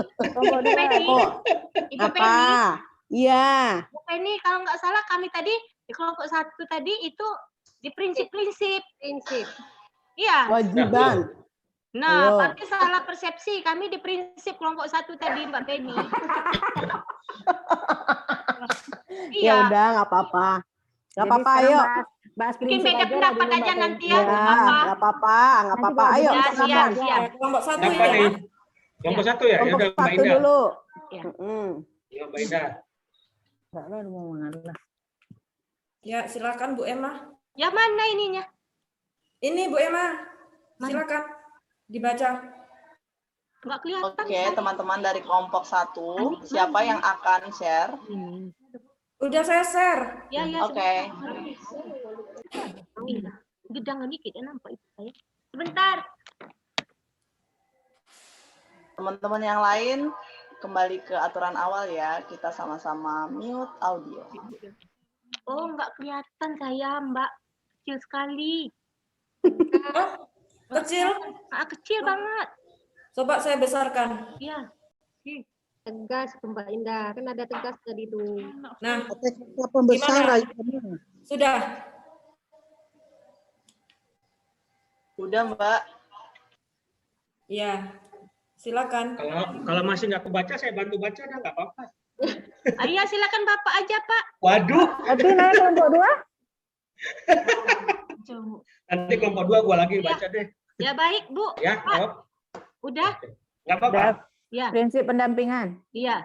S1: Apa? Iya.
S3: Bu Penny, kalau nggak salah kami tadi di kelompok 1 tadi itu di prinsip. Iya.
S1: Kewajiban.
S3: Nah,
S1: Ayo.
S3: berarti salah persepsi. Kami di prinsip kelompok 1 tadi, Mbak Penny.
S1: Ya udah, nggak apa-apa. Nggak apa-apa, ayo.
S3: Mungkin beda pendapat aja nanti ya.
S1: Nggak apa-apa. Ayo.
S3: Ya, siap.
S9: Kelompok 1
S2: Siapa
S9: ya.
S2: nih? Kelompok 1 ya? Ya
S1: Kelompok
S2: udah Mbak
S1: 1
S2: Indah.
S1: dulu.
S2: Ya Mbak Indah.
S9: Ya, silakan Bu Emma.
S3: Ya mana ininya?
S9: Ini Bu Emma. Silakan dibaca.
S3: Nggak kelihatan.
S7: Oke, teman-teman dari kelompok 1, siapa yang akan share?
S9: Udah saya share.
S3: Ya.
S7: Oke.
S3: Gedangan dikit ya nampak itu saya. Sebentar.
S7: Teman-teman yang lain kembali ke aturan awal ya. Kita sama-sama mute audio.
S3: Oh, nggak kelihatan saya, Mbak. Kecil sekali.
S9: Kecil?
S3: Kecil banget.
S9: Coba saya besarkan.
S3: Iya.
S4: Tegas Mbak Indah, kan ada tegas tadi tuh.
S9: Nah,
S5: pembesaran.
S9: Sudah.
S7: Udah Mbak.
S9: Iya. Silakan.
S2: Kalau masih nggak kebaca, saya bantu baca, dah nggak apa-apa.
S3: Iya, silakan Bapak aja, Pak.
S2: Waduh.
S11: Tapi naik kelompok 2?
S2: Nanti kelompok 2 gua lagi baca deh.
S3: Ya baik, Bu.
S2: Ya,
S3: Pak. Udah?
S2: Nggak apa-apa.
S3: Ya.
S11: Prinsip pendampingan.
S3: Iya.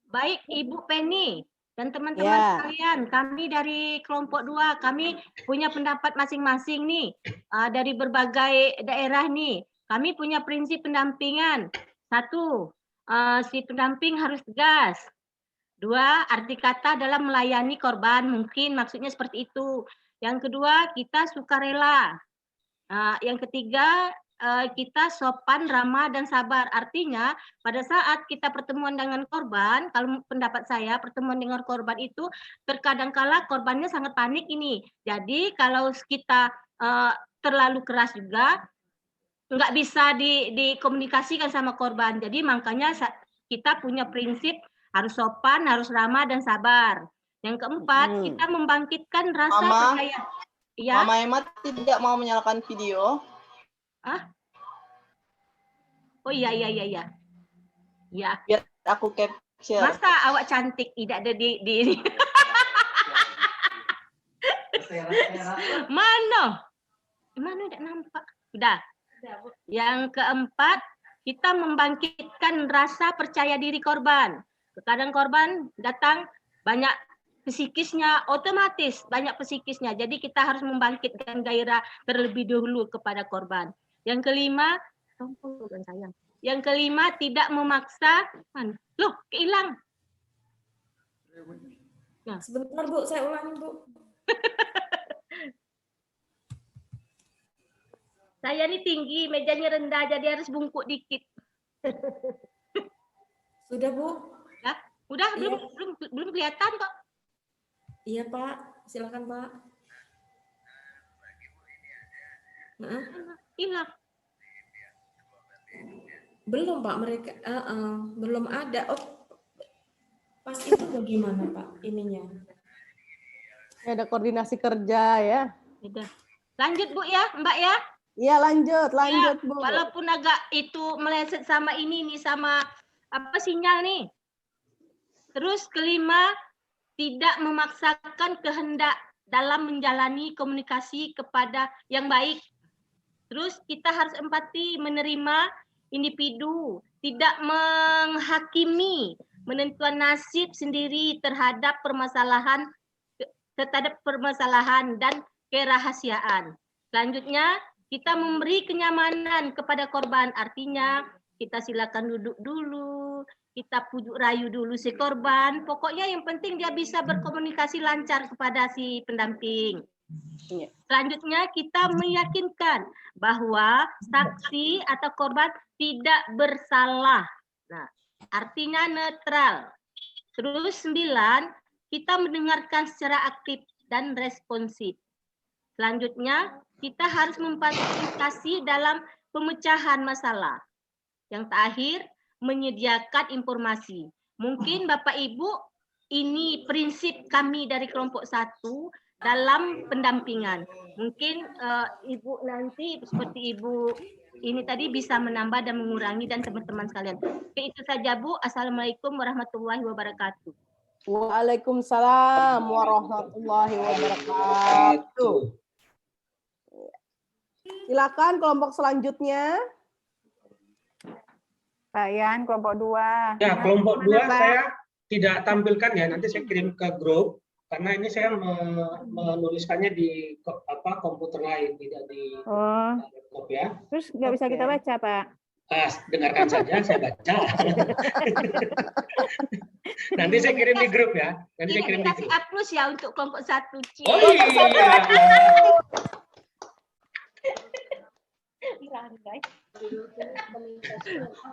S3: Baik, Ibu Penny dan teman-teman sekalian, kami dari kelompok 2, kami punya pendapat masing-masing nih. Dari berbagai daerah nih. Kami punya prinsip pendampingan. 1, si pendamping harus tegas. 2, arti kata dalam melayani korban, mungkin maksudnya seperti itu. Yang kedua, kita sukarela. Yang ketiga, kita sopan, ramah, dan sabar. Artinya, pada saat kita pertemuan dengan korban, kalau pendapat saya, pertemuan dengan korban itu terkadang kala korbannya sangat panik ini. Jadi, kalau kita terlalu keras juga, nggak bisa dikomunikasikan sama korban. Jadi, makanya kita punya prinsip harus sopan, harus ramah, dan sabar. Yang keempat, kita membangkitkan rasa percaya. Ya?
S7: Mama Emma tidak mau menyalakan video.
S3: Oh iya. Ya.
S7: Biar aku capture.
S3: Masa awak cantik tidak ada di Mana tidak nampak. Sudah. Yang keempat, kita membangkitkan rasa percaya diri korban. Kadang korban datang banyak psikisnya, otomatis banyak psikisnya. Jadi kita harus membangkitkan gairah terlebih dahulu kepada korban. Yang kelima, sayang. Yang kelima, tidak memaksa. Loh, hilang.
S9: Nah, sebentar Bu, saya ulangi Bu.
S3: Saya ini tinggi, mejanya rendah, jadi harus bungkuk dikit.
S9: Sudah Bu?
S3: Ya, udah iya. belum kelihatan kok.
S9: Iya Pak, silakan Pak.
S3: Hilang.
S9: Belum Pak, mereka belum ada. Oh, pas itu bagaimana Pak ininya?
S1: Ada koordinasi kerja ya.
S3: Udah. Lanjut Bu ya, Mbak ya.
S1: Iya lanjut
S3: Ya,
S1: Bu.
S3: walaupun agak itu meleset sama ini nih, sama apa sinyal nih. Terus kelima, tidak memaksakan kehendak dalam menjalani komunikasi kepada yang baik. Terus kita harus empati menerima individu, tidak menghakimi, menentukan nasib sendiri terhadap permasalahan dan kerahasiaan. Selanjutnya, kita memberi kenyamanan kepada korban, artinya kita silakan duduk dulu, kita pujuk rayu dulu si korban. Pokoknya yang penting dia bisa berkomunikasi lancar kepada si pendamping. Selanjutnya kita meyakinkan bahwa saksi atau korban tidak bersalah. Nah, artinya netral. Terus 9, kita mendengarkan secara aktif dan responsif. Selanjutnya, kita harus memfasilitasi dalam pemecahan masalah. Yang terakhir, menyediakan informasi. Mungkin Bapak Ibu, ini prinsip kami dari kelompok 1 dalam pendampingan. Mungkin Ibu nanti seperti Ibu ini tadi bisa menambah dan mengurangi dan teman-teman sekalian. Oke, itu saja Bu. Assalamualaikum warahmatullahi wabarakatuh.
S1: Waalaikumsalam warahmatullahi wabarakatuh. Silakan kelompok selanjutnya.
S11: Pak Yan, kelompok 2.
S2: Ya, kelompok 2 saya tidak tampilkan ya, nanti saya kirim ke grup karena ini saya menuliskannya di komputer lain, tidak di laptop ya.
S11: Terus nggak bisa kita baca, Pak?
S2: Dengarkan saja, saya baca. Nanti saya kirim di grup ya. Nanti saya kirim di grup.
S3: Plus ya untuk kelompok 1.
S2: Oh iya.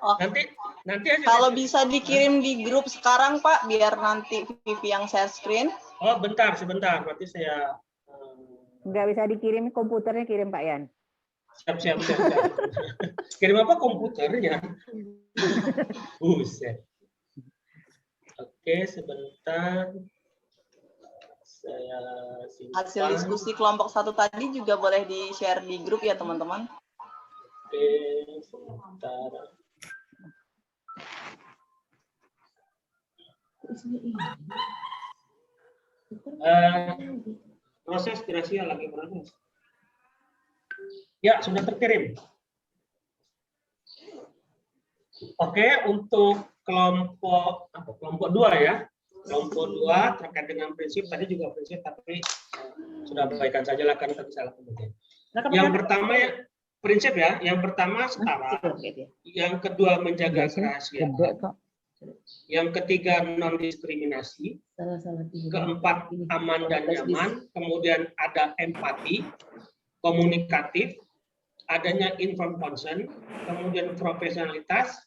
S7: Oh,
S2: nanti aja
S7: kalau bisa dikirim di grup sekarang Pak, biar nanti Vivi yang share screen.
S2: Oh sebentar, nanti saya.
S11: Nggak bisa dikirim komputernya, kirim Pak Yan.
S2: Siap. Kirim apa komputernya? Buset. Oke, sebentar. Saya simpan.
S7: Hasil diskusi kelompok 1 tadi juga boleh di-share di grup ya teman-teman.
S2: Oke, sebentar. Proses Gracia lagi proses. Ya, sudah terkirim. Oke, untuk kelompok 2 ya. Kelompok 2 terkait dengan prinsip, tadi juga prinsip, tapi sudah abaikan saja lah karena tadi salah kemudian. Yang pertama ya, prinsip ya, yang pertama setara, yang kedua menjaga kerahasiaan, yang ketiga non-diskriminasi, keempat aman dan nyaman, kemudian ada empati, komunikatif, adanya informed consent, kemudian profesionalitas,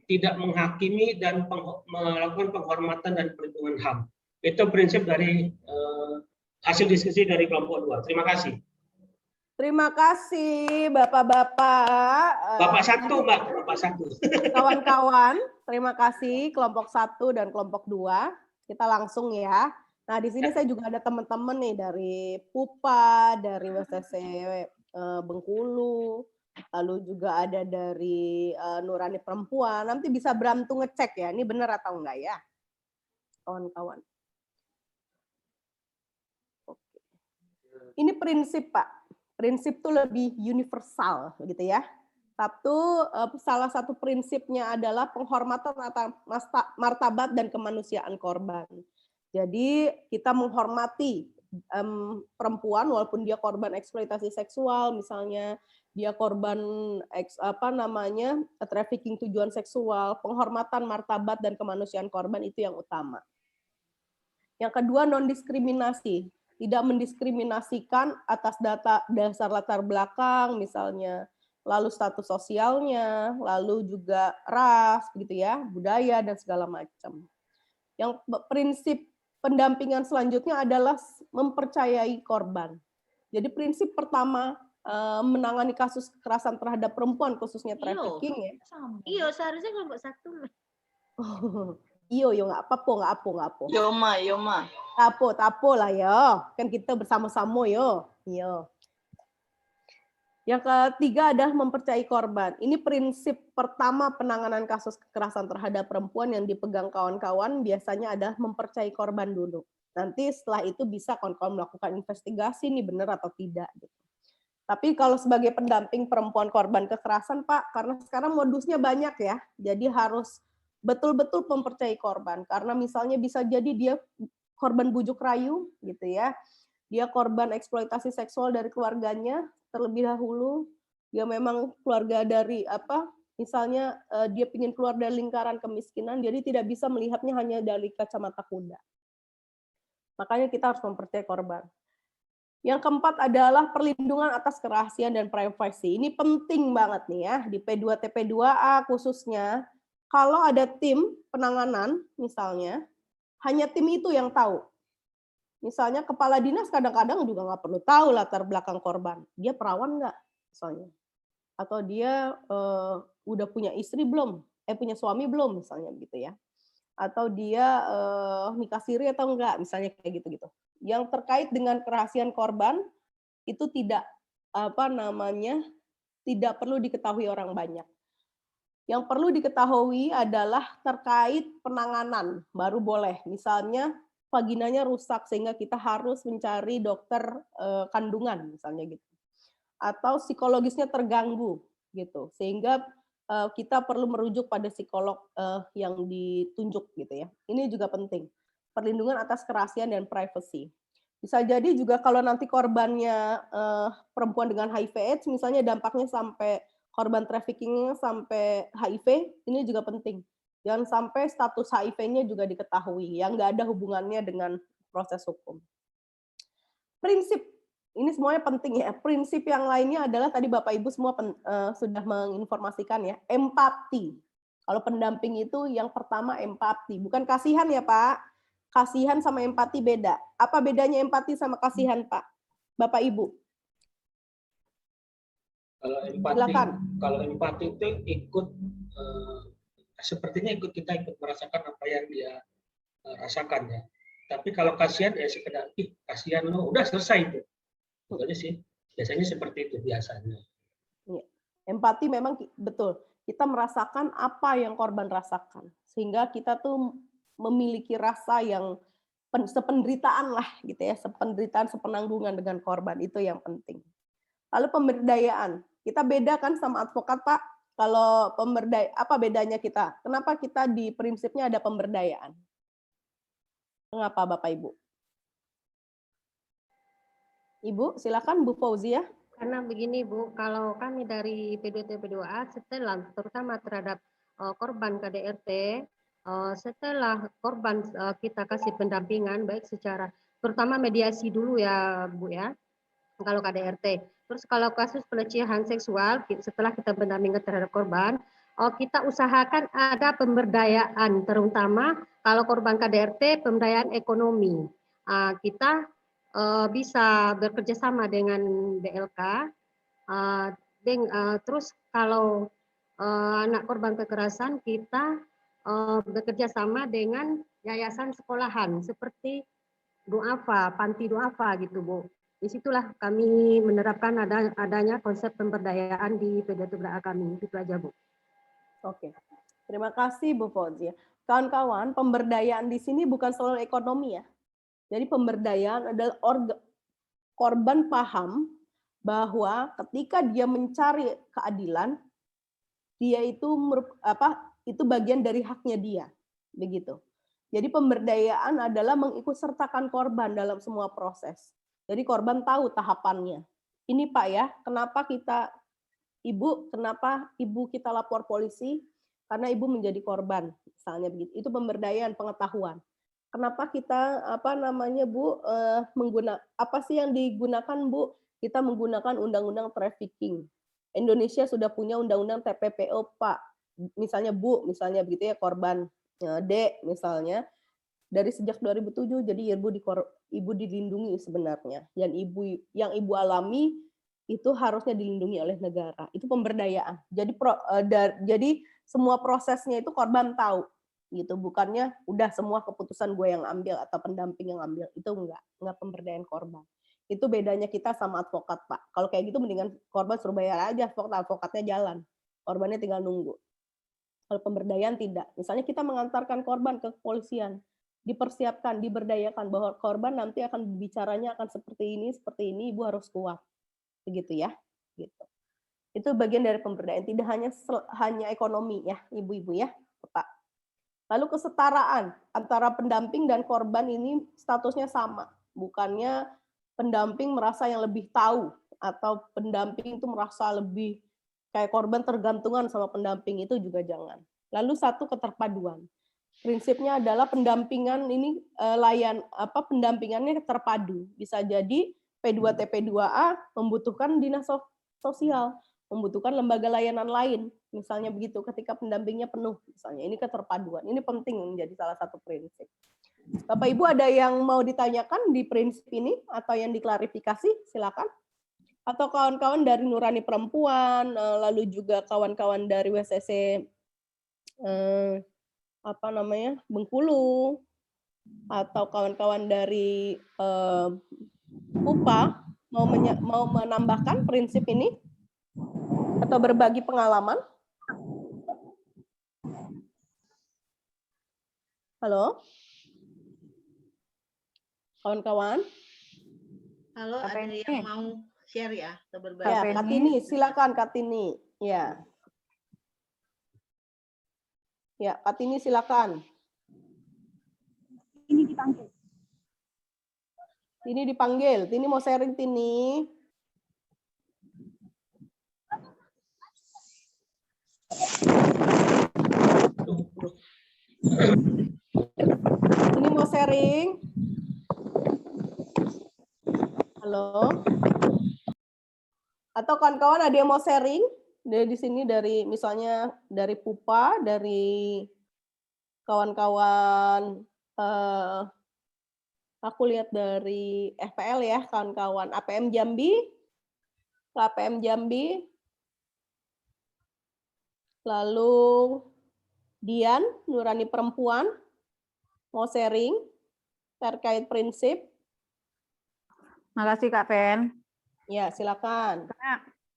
S2: tidak menghakimi dan melakukan penghormatan dan perlindungan HAM. Itu prinsip dari hasil diskusi dari kelompok 2. Terima kasih.
S1: Terima kasih Bapak-bapak.
S2: Bapak 1, Mbak. Bapak 1.
S1: Kawan-kawan, terima kasih kelompok 1 dan kelompok 2. Kita langsung ya. Nah, di sini saya juga ada teman-teman nih dari PUPA, dari WSTC Bengkulu, lalu juga ada dari Nurani Perempuan. Nanti bisa berantu ngecek ya, ini benar atau enggak ya, kawan-kawan. Oke. Ini prinsip, Pak. Prinsip itu lebih universal, gitu ya. Salah satu prinsipnya adalah penghormatan martabat dan kemanusiaan korban. Jadi kita menghormati perempuan walaupun dia korban eksploitasi seksual, misalnya dia korban trafficking tujuan seksual, penghormatan martabat dan kemanusiaan korban itu yang utama. Yang kedua, non-diskriminasi, tidak mendiskriminasikan atas dasar latar belakang, misalnya lalu status sosialnya, lalu juga ras, gitu ya, budaya dan segala macam. Yang prinsip pendampingan selanjutnya adalah mempercayai korban. Jadi prinsip pertama menangani kasus kekerasan terhadap perempuan khususnya trafficking ya.
S3: Iya, seharusnya kelompok 1.
S1: Iyo yo nggak apa-apa.
S7: Yoma.
S1: Tapo lah yo. Kan kita bersama-sama yo. Iyo. Yang ketiga adalah mempercayai korban. Ini prinsip pertama penanganan kasus kekerasan terhadap perempuan yang dipegang kawan-kawan biasanya adalah mempercayai korban dulu. Nanti setelah itu bisa kawan-kawan melakukan investigasi nih benar atau tidak. Tapi kalau sebagai pendamping perempuan korban kekerasan Pak, karena sekarang modusnya banyak ya, jadi harus betul-betul mempercayai korban. Karena misalnya bisa jadi dia korban bujuk rayu gitu ya, dia korban eksploitasi seksual dari keluarganya terlebih dahulu, dia memang keluarga dari misalnya dia ingin keluar dari lingkaran kemiskinan, jadi tidak bisa melihatnya hanya dari kacamata kuda. Makanya kita harus mempercayai korban. Yang keempat adalah perlindungan atas kerahasiaan dan privasi. Ini penting banget nih ya, di P2TP2A khususnya, kalau ada tim penanganan misalnya, hanya tim itu yang tahu. Misalnya kepala dinas kadang-kadang juga nggak perlu tahu latar belakang korban. Dia perawan nggak misalnya. Atau dia udah punya istri belum? Punya suami belum misalnya gitu ya. Atau dia nikah siri atau enggak misalnya kayak gitu-gitu. Yang terkait dengan kerahasiaan korban itu tidak tidak perlu diketahui orang banyak. Yang perlu diketahui adalah terkait penanganan baru boleh. Misalnya vaginanya rusak sehingga kita harus mencari dokter kandungan misalnya gitu. Atau psikologisnya terganggu gitu. Sehingga kita perlu merujuk pada psikolog yang ditunjuk gitu ya. Ini juga penting. Perlindungan atas kerahasiaan dan privacy. Bisa jadi juga kalau nanti korbannya perempuan dengan HIV/AIDS misalnya dampaknya sampai korban trafficking sampai HIV, ini juga penting. Jangan sampai status HIV-nya juga diketahui, yang nggak ada hubungannya dengan proses hukum. Prinsip, ini semuanya penting ya. Prinsip yang lainnya adalah tadi Bapak Ibu semua sudah menginformasikan ya, empati. Kalau pendamping itu yang pertama empati, bukan kasihan ya Pak. Kasihan sama empati beda. Apa bedanya empati sama kasihan Pak? Bapak Ibu?
S2: Kalau empati itu ikut sepertinya kita ikut merasakan apa yang dia rasakan ya. Tapi kalau kasihan ya sekedar kasihan lo, udah selesai itu. Pokoknya sih biasanya seperti itu biasanya.
S1: Ya. Empati memang betul. Kita merasakan apa yang korban rasakan. Sehingga kita tuh memiliki rasa yang sependeritaan lah gitu ya, sependeritaan, sepenanggungan dengan korban, itu yang penting. Lalu pemberdayaan. Kita beda kan sama advokat Pak? Kalau apa bedanya kita? Kenapa kita di prinsipnya ada pemberdayaan? Mengapa Bapak Ibu? Ibu, silakan Bu Fauzia.
S4: Karena begini Bu, kalau kami dari P2TP2A setelah terutama terhadap korban KDRT, setelah korban kita kasih pendampingan baik secara terutama mediasi dulu ya Bu ya, kalau KDRT. Terus kalau kasus pelecehan seksual, setelah kita pendampingan terhadap korban, kita usahakan ada pemberdayaan, terutama kalau korban KDRT, pemberdayaan ekonomi. Kita bisa bekerja sama dengan BLK. Terus kalau anak korban kekerasan, kita bekerja sama dengan yayasan sekolahan seperti Duafa, Panti Duafa gitu Bu. Disitulah kami menerapkan adanya konsep pemberdayaan di P2TP2A kami. Itu aja Bu.
S1: Oke, terima kasih Bu Fauzia. Kawan-kawan, pemberdayaan di sini bukan soal ekonomi ya. Jadi pemberdayaan adalah korban paham bahwa ketika dia mencari keadilan, dia itu bagian dari haknya dia, begitu. Jadi pemberdayaan adalah mengikutsertakan korban dalam semua proses. Jadi korban tahu tahapannya. Ini Pak ya, kenapa ibu kita lapor polisi? Karena ibu menjadi korban, misalnya begitu. Itu pemberdayaan pengetahuan. Kenapa kita Bu apa sih yang digunakan Bu? Kita menggunakan undang-undang trafficking. Indonesia sudah punya undang-undang TPPO Pak. Misalnya Bu, misalnya begitu ya, korban D misalnya. Dari sejak 2007 jadi ibu dilindungi sebenarnya. Yang ibu alami itu harusnya dilindungi oleh negara. Itu pemberdayaan. Jadi semua prosesnya itu korban tahu gitu, bukannya udah semua keputusan gue yang ambil atau pendamping yang ambil. Itu enggak pemberdayaan korban. Itu bedanya kita sama advokat, Pak. Kalau kayak gitu mendingan korban suruh bayar aja, advokatnya jalan. Korbannya tinggal nunggu. Kalau pemberdayaan tidak. Misalnya kita mengantarkan korban ke kepolisian, dipersiapkan, diberdayakan bahwa korban nanti akan bicaranya akan seperti ini, Ibu harus kuat. Begitu ya. Gitu. Itu bagian dari pemberdayaan, tidak hanya ekonomi ya, Ibu-ibu ya, Pak. Lalu kesetaraan antara pendamping dan korban ini statusnya sama. Bukannya pendamping merasa yang lebih tahu atau pendamping itu merasa lebih kayak korban tergantungan sama pendamping, itu juga jangan. Lalu satu, keterpaduan. Prinsipnya adalah pendampingan ini pendampingannya terpadu. Bisa jadi P2TP2A membutuhkan dinas sosial, membutuhkan lembaga layanan lain, misalnya begitu ketika pendampingnya penuh, misalnya ini keterpaduan. Ini penting menjadi salah satu prinsip. Bapak Ibu ada yang mau ditanyakan di prinsip ini atau yang diklarifikasi, silakan. Atau kawan-kawan dari Nurani Perempuan, lalu juga kawan-kawan dari WCC Bengkulu, atau kawan-kawan dari UPA mau menambahkan prinsip ini atau berbagi pengalaman. Halo, kawan-kawan.
S14: Halo, ada yang mau share ya atau berbagi?
S1: Ya, Kartini, silakan Kartini. Ya. Ya, Kartini silakan.
S15: Ini dipanggil.
S1: Tini dipanggil. Tini mau sharing, Tini. Tini mau sharing. Halo. Atau kawan-kawan ada yang mau sharing di sini dari misalnya dari Pupa, dari kawan-kawan aku lihat dari FPL ya, kawan-kawan APM Jambi, lalu Dian, Nurani Perempuan, mau sharing terkait prinsip.
S11: Makasih Kak Pen.
S1: Ya, silakan.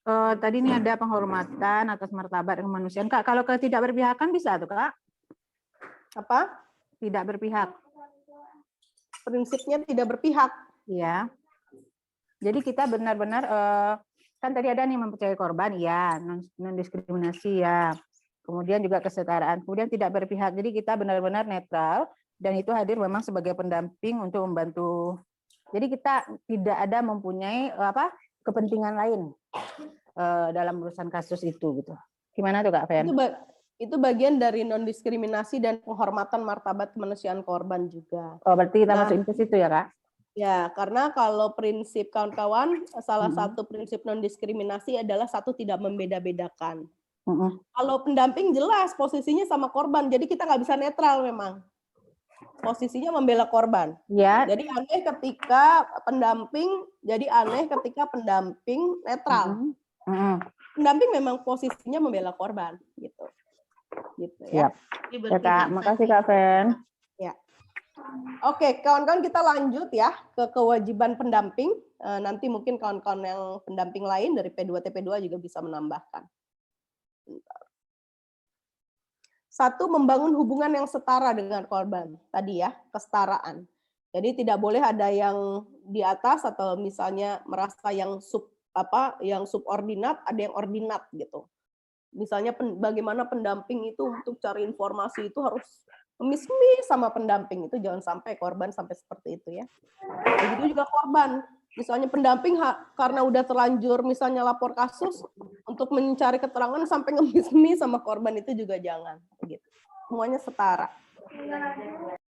S11: Tadi ini ada penghormatan atas martabat kemanusiaan. Kak, kalau ketidakberpihakan bisa tuh Kak?
S1: Apa?
S11: Tidak berpihak.
S1: Prinsipnya tidak berpihak.
S11: Iya. Jadi kita benar-benar kan tadi ada nih mempercayai korban, ya, non diskriminasi, ya. Kemudian juga kesetaraan. Kemudian tidak berpihak. Jadi kita benar-benar netral dan itu hadir memang sebagai pendamping untuk membantu. Jadi kita tidak ada mempunyai kepentingan lain dalam urusan kasus itu gitu. Gimana tuh Kak Fen?
S1: Itu bagian dari non diskriminasi dan penghormatan martabat kemanusiaan korban juga.
S11: Oh, berarti kita masukin ke situ ya Kak?
S1: Ya, karena kalau prinsip kawan-kawan, salah satu prinsip non diskriminasi adalah satu, tidak membeda-bedakan. Kalau pendamping jelas posisinya sama korban, jadi kita nggak bisa netral memang. Posisinya membela korban.
S11: Ya.
S1: Jadi aneh ketika pendamping netral. Pendamping memang posisinya membela korban, gitu ya.
S11: Ya Kak, makasih Kak Fen.
S1: Ya. Oke, kawan-kawan kita lanjut ya ke kewajiban pendamping. Nanti mungkin kawan-kawan yang pendamping lain dari P2TP2 juga bisa menambahkan. Satu, membangun hubungan yang setara dengan korban. Tadi ya, kesetaraan. Jadi tidak boleh ada yang di atas atau misalnya merasa yang subordinat, ada yang ordinat gitu. Misalnya bagaimana pendamping itu untuk cari informasi itu harus memis-mis sama pendamping, itu jangan sampai korban sampai seperti itu ya. Begitu juga korban. Misalnya pendamping karena udah terlanjur misalnya lapor kasus untuk mencari keterangan sampai ngemis-mis sama korban, itu juga jangan. Gitu. Semuanya setara.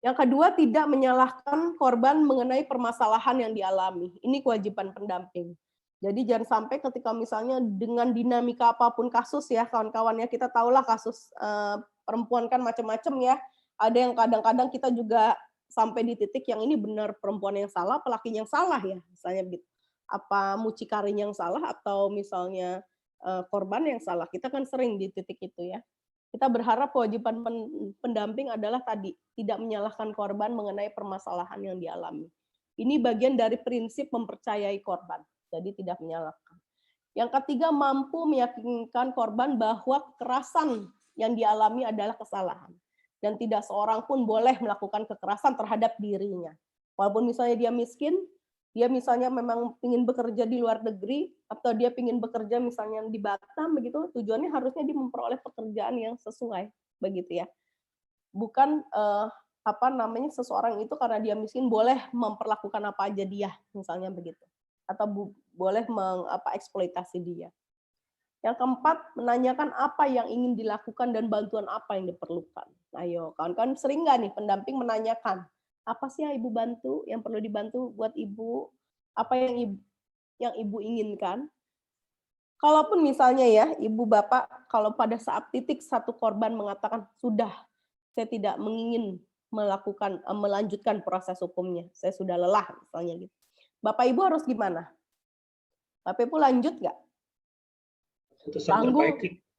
S1: Yang kedua, tidak menyalahkan korban mengenai permasalahan yang dialami. Ini kewajiban pendamping. Jadi jangan sampai ketika misalnya dengan dinamika apapun kasus ya kawan-kawan ya, kita tahulah kasus perempuan kan macam-macam ya. Ada yang kadang-kadang kita juga sampai di titik yang ini benar perempuan yang salah, pelakinya yang salah ya, misalnya begitu. apa mucikarinya yang salah atau misalnya korban yang salah. Kita kan sering di titik itu ya. Kita berharap kewajiban pendamping adalah tadi, tidak menyalahkan korban mengenai permasalahan yang dialami. Ini bagian dari prinsip mempercayai korban, jadi tidak menyalahkan. Yang ketiga, mampu meyakinkan korban bahwa kekerasan yang dialami adalah kesalahan. Dan tidak seorang pun boleh melakukan kekerasan terhadap dirinya. Walaupun misalnya dia miskin, dia misalnya memang ingin bekerja di luar negeri, atau dia ingin bekerja misalnya di Batam, begitu, tujuannya harusnya dia memperoleh pekerjaan yang sesuai, begitu ya. Bukan seseorang itu karena dia miskin boleh memperlakukan apa aja dia, misalnya begitu. Atau boleh eksploitasi dia. Yang keempat, menanyakan apa yang ingin dilakukan dan bantuan apa yang diperlukan. Ayo, kawan-kawan sering nggak nih pendamping menanyakan, apa sih yang ibu bantu, yang perlu dibantu buat ibu, apa yang ibu inginkan. Kalaupun misalnya ya, ibu bapak, kalau pada saat titik satu korban mengatakan, sudah, saya tidak mengingin melanjutkan proses hukumnya, saya sudah lelah, misalnya gitu. Bapak ibu harus gimana? Bapak ibu lanjut nggak?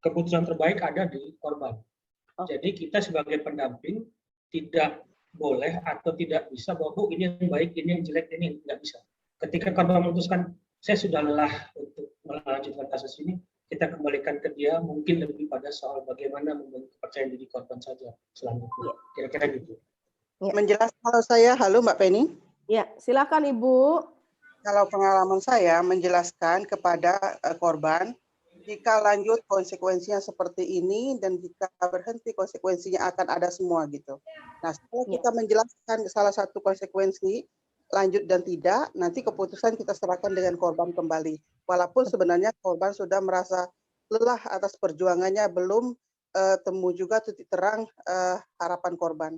S2: Keputusan terbaik ada di korban. Jadi kita sebagai pendamping tidak boleh atau tidak bisa bahwa Bu ini yang baik, ini yang jelek, ini nggak bisa. Ketika korban memutuskan saya sudah lelah untuk melanjutkan kasus ini, kita kembalikan ke dia, mungkin lebih pada soal bagaimana membangun kepercayaan diri korban saja selanjutnya. Kira-kira gitu.
S5: Menjelaskan kalau saya, halo Mbak Penny.
S1: Ya, silakan Ibu.
S5: Kalau pengalaman saya menjelaskan kepada korban, jika lanjut konsekuensinya seperti ini dan jika berhenti konsekuensinya akan ada semua gitu. Nah, setelah kita menjelaskan salah satu konsekuensi lanjut dan tidak, nanti keputusan kita serahkan dengan korban kembali. Walaupun sebenarnya korban sudah merasa lelah atas perjuangannya, belum temu juga titik terang harapan korban.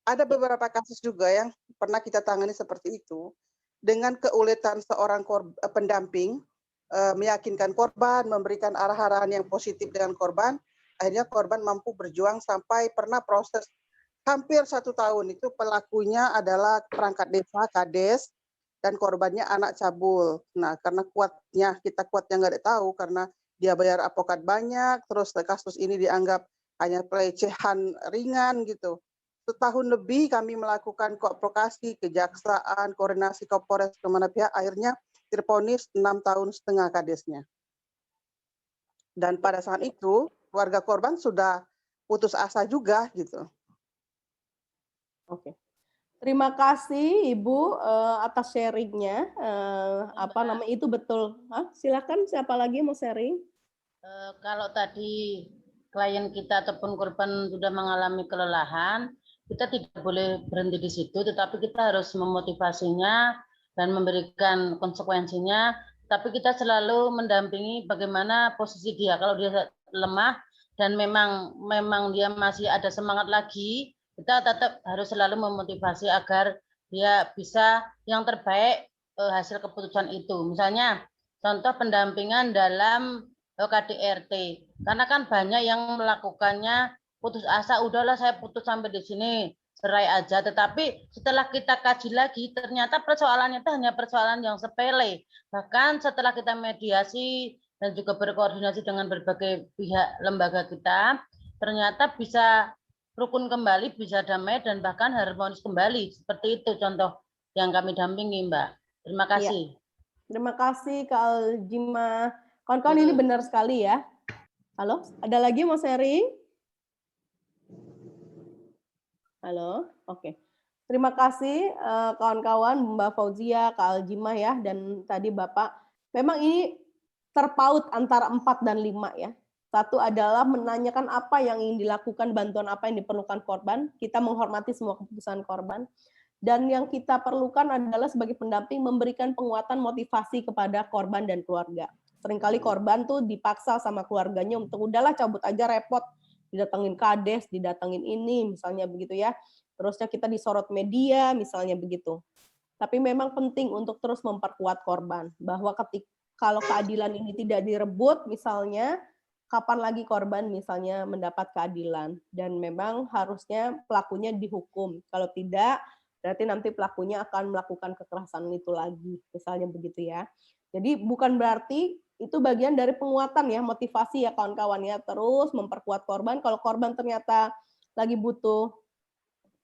S5: Ada beberapa kasus juga yang pernah kita tangani seperti itu, dengan keuletan seorang pendamping, meyakinkan korban, memberikan arahan yang positif dengan korban, akhirnya korban mampu berjuang sampai pernah proses hampir 1 tahun. Itu pelakunya adalah perangkat desa, kades, dan korbannya anak cabul. Nah, karena kita kuatnya nggak tahu, karena dia bayar advokat banyak, terus kasus ini dianggap hanya pelecehan ringan gitu. Setahun lebih kami melakukan koadvokasi, kejaksaan, koordinasi Kapolres kemana pihak, akhirnya divonis 6,5 tahun kadesnya. Dan pada saat itu keluarga korban sudah putus asa juga gitu.
S1: Oke. Terima kasih Ibu atas sharingnya. Itu betul. Silakan siapa lagi mau sharing?
S10: Kalau tadi klien kita ataupun korban sudah mengalami kelelahan, kita tidak boleh berhenti di situ, tetapi kita harus memotivasinya dan memberikan konsekuensinya. Tapi kita selalu mendampingi bagaimana posisi dia. Kalau dia lemah dan memang dia masih ada semangat lagi, kita tetap harus selalu memotivasi agar dia bisa yang terbaik hasil keputusan itu. Misalnya contoh pendampingan dalam KDRT, karena kan banyak yang melakukannya putus asa, udahlah saya putus sampai di sini, cerai aja. Tetapi setelah kita kaji lagi, ternyata persoalannya itu hanya persoalan yang sepele. Bahkan setelah kita mediasi dan juga berkoordinasi dengan berbagai pihak lembaga kita, ternyata bisa rukun kembali, bisa damai, dan bahkan harmonis kembali. Seperti itu contoh yang kami dampingi, Mbak. Terima kasih.
S1: Ya. Terima kasih, Kak Aljima. Kawan-kawan, ini benar sekali ya. Halo, ada lagi mau sharing? Halo, oke. Terima kasih kawan-kawan, Mbak Fauzia, Kak Aljima ya, dan tadi Bapak. Memang ini terpaut antara 4 dan 5 ya. Satu adalah menanyakan apa yang ingin dilakukan, bantuan apa yang diperlukan korban. Kita menghormati semua keputusan korban. Dan yang kita perlukan adalah sebagai pendamping memberikan penguatan motivasi kepada korban dan keluarga. Seringkali korban tuh dipaksa sama keluarganya untuk udahlah cabut aja, repot. Didatengin kades, didatengin ini, misalnya begitu ya. Terusnya kita disorot media, misalnya begitu. Tapi memang penting untuk terus memperkuat korban. Bahwa kalau keadilan ini tidak direbut, misalnya, kapan lagi korban misalnya mendapat keadilan. Dan memang harusnya pelakunya dihukum. Kalau tidak, berarti nanti pelakunya akan melakukan kekerasan itu lagi, misalnya begitu ya. Jadi bukan berarti itu bagian dari penguatan ya, motivasi ya kawan-kawan ya, terus memperkuat korban. Kalau korban ternyata lagi butuh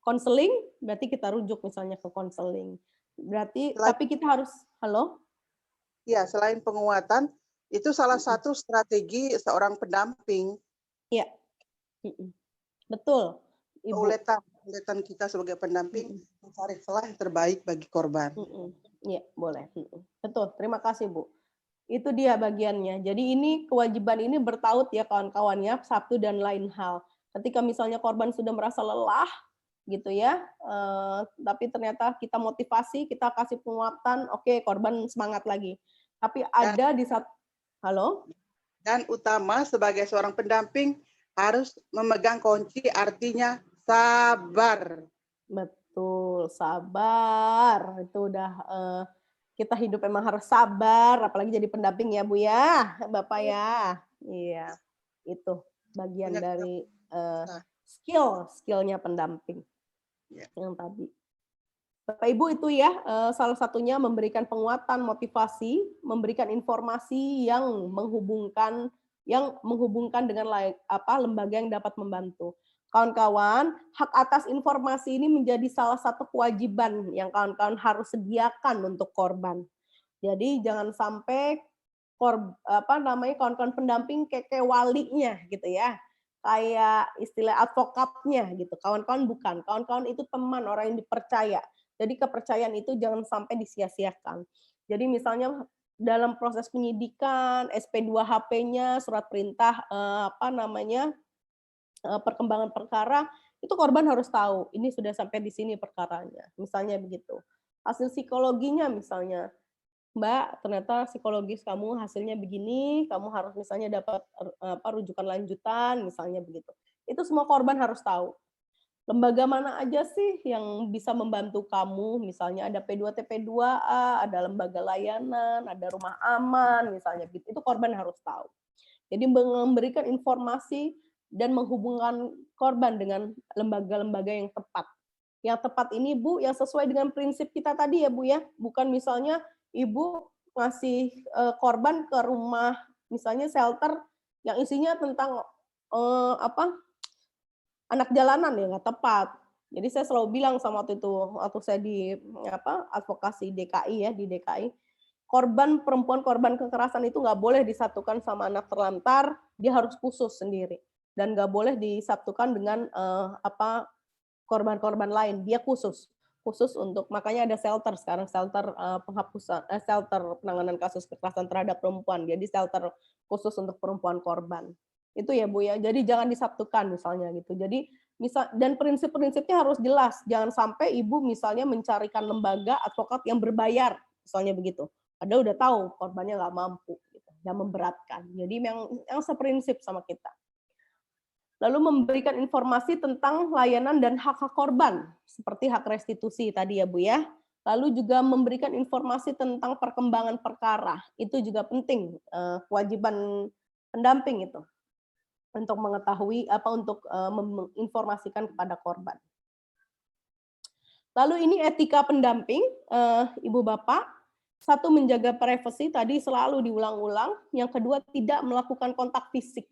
S1: konseling, berarti kita rujuk misalnya ke konseling. Berarti tapi kita harus
S5: Ya, selain penguatan, itu salah satu strategi seorang pendamping.
S1: Iya. Betul.
S5: Uletan kita sebagai pendamping mencari celah yang terbaik bagi korban.
S1: Iya, boleh. Betul, terima kasih Bu. Itu dia bagiannya. Jadi ini kewajiban ini bertaut ya kawan-kawan ya, satu dan lain hal. Ketika misalnya korban sudah merasa lelah gitu ya, tapi ternyata kita motivasi, kita kasih penguatan, oke, korban semangat lagi. Tapi ada di saat
S5: Dan utama sebagai seorang pendamping harus memegang kunci, artinya sabar.
S1: Betul, sabar. Itu udah kita hidup emang harus sabar, apalagi jadi pendamping ya Bu ya, Bapak ya. Iya, itu bagian dari skillnya pendamping yang tadi. Bapak Ibu itu ya salah satunya memberikan penguatan, motivasi, memberikan informasi yang menghubungkan dengan lembaga yang dapat membantu. Kawan-kawan, hak atas informasi ini menjadi salah satu kewajiban yang kawan-kawan harus sediakan untuk korban. Jadi jangan sampai kawan-kawan pendamping kayak walinya gitu ya. Kayak istilah advokatnya gitu. Kawan-kawan bukan. Kawan-kawan itu teman, orang yang dipercaya. Jadi kepercayaan itu jangan sampai disia-siakan. Jadi misalnya dalam proses penyidikan, SP2HP-nya, surat perintah perkembangan perkara, itu korban harus tahu, ini sudah sampai di sini perkaranya, misalnya begitu. Hasil psikologinya misalnya, Mbak, ternyata psikologis kamu hasilnya begini, kamu harus misalnya dapat rujukan lanjutan, misalnya begitu. Itu semua korban harus tahu. Lembaga mana aja sih yang bisa membantu kamu, misalnya ada P2TP2A, ada lembaga layanan, ada rumah aman, misalnya gitu. Itu korban harus tahu. Jadi memberikan informasi dan menghubungkan korban dengan lembaga-lembaga yang tepat. Yang tepat ini Bu, yang sesuai dengan prinsip kita tadi ya Bu ya, bukan misalnya Ibu ngasih korban ke rumah misalnya shelter yang isinya tentang anak jalanan ya, nggak tepat. Jadi saya selalu bilang sama waktu saya di advokasi DKI ya, di DKI, korban perempuan korban kekerasan itu nggak boleh disatukan sama anak terlantar, dia harus khusus sendiri. Dan nggak boleh disatukan dengan korban-korban lain, dia khusus untuk, makanya ada shelter sekarang, shelter shelter penanganan kasus kekerasan terhadap perempuan, jadi shelter khusus untuk perempuan korban. Itu ya Bu ya, jadi jangan disatukan misalnya gitu. Jadi dan prinsip-prinsipnya harus jelas, jangan sampai Ibu misalnya mencarikan lembaga advokat yang berbayar, misalnya begitu. Padahal udah tahu korbannya nggak mampu, gitu, dan memberatkan. Jadi yang seprinsip sama kita. Lalu memberikan informasi tentang layanan dan hak-hak korban, seperti hak restitusi tadi ya Bu ya. Lalu juga memberikan informasi tentang perkembangan perkara, itu juga penting, kewajiban pendamping itu, untuk mengetahui untuk menginformasikan kepada korban. Lalu ini etika pendamping, Ibu Bapak. Satu, menjaga privasi, tadi selalu diulang-ulang. Yang kedua, tidak melakukan kontak fisik.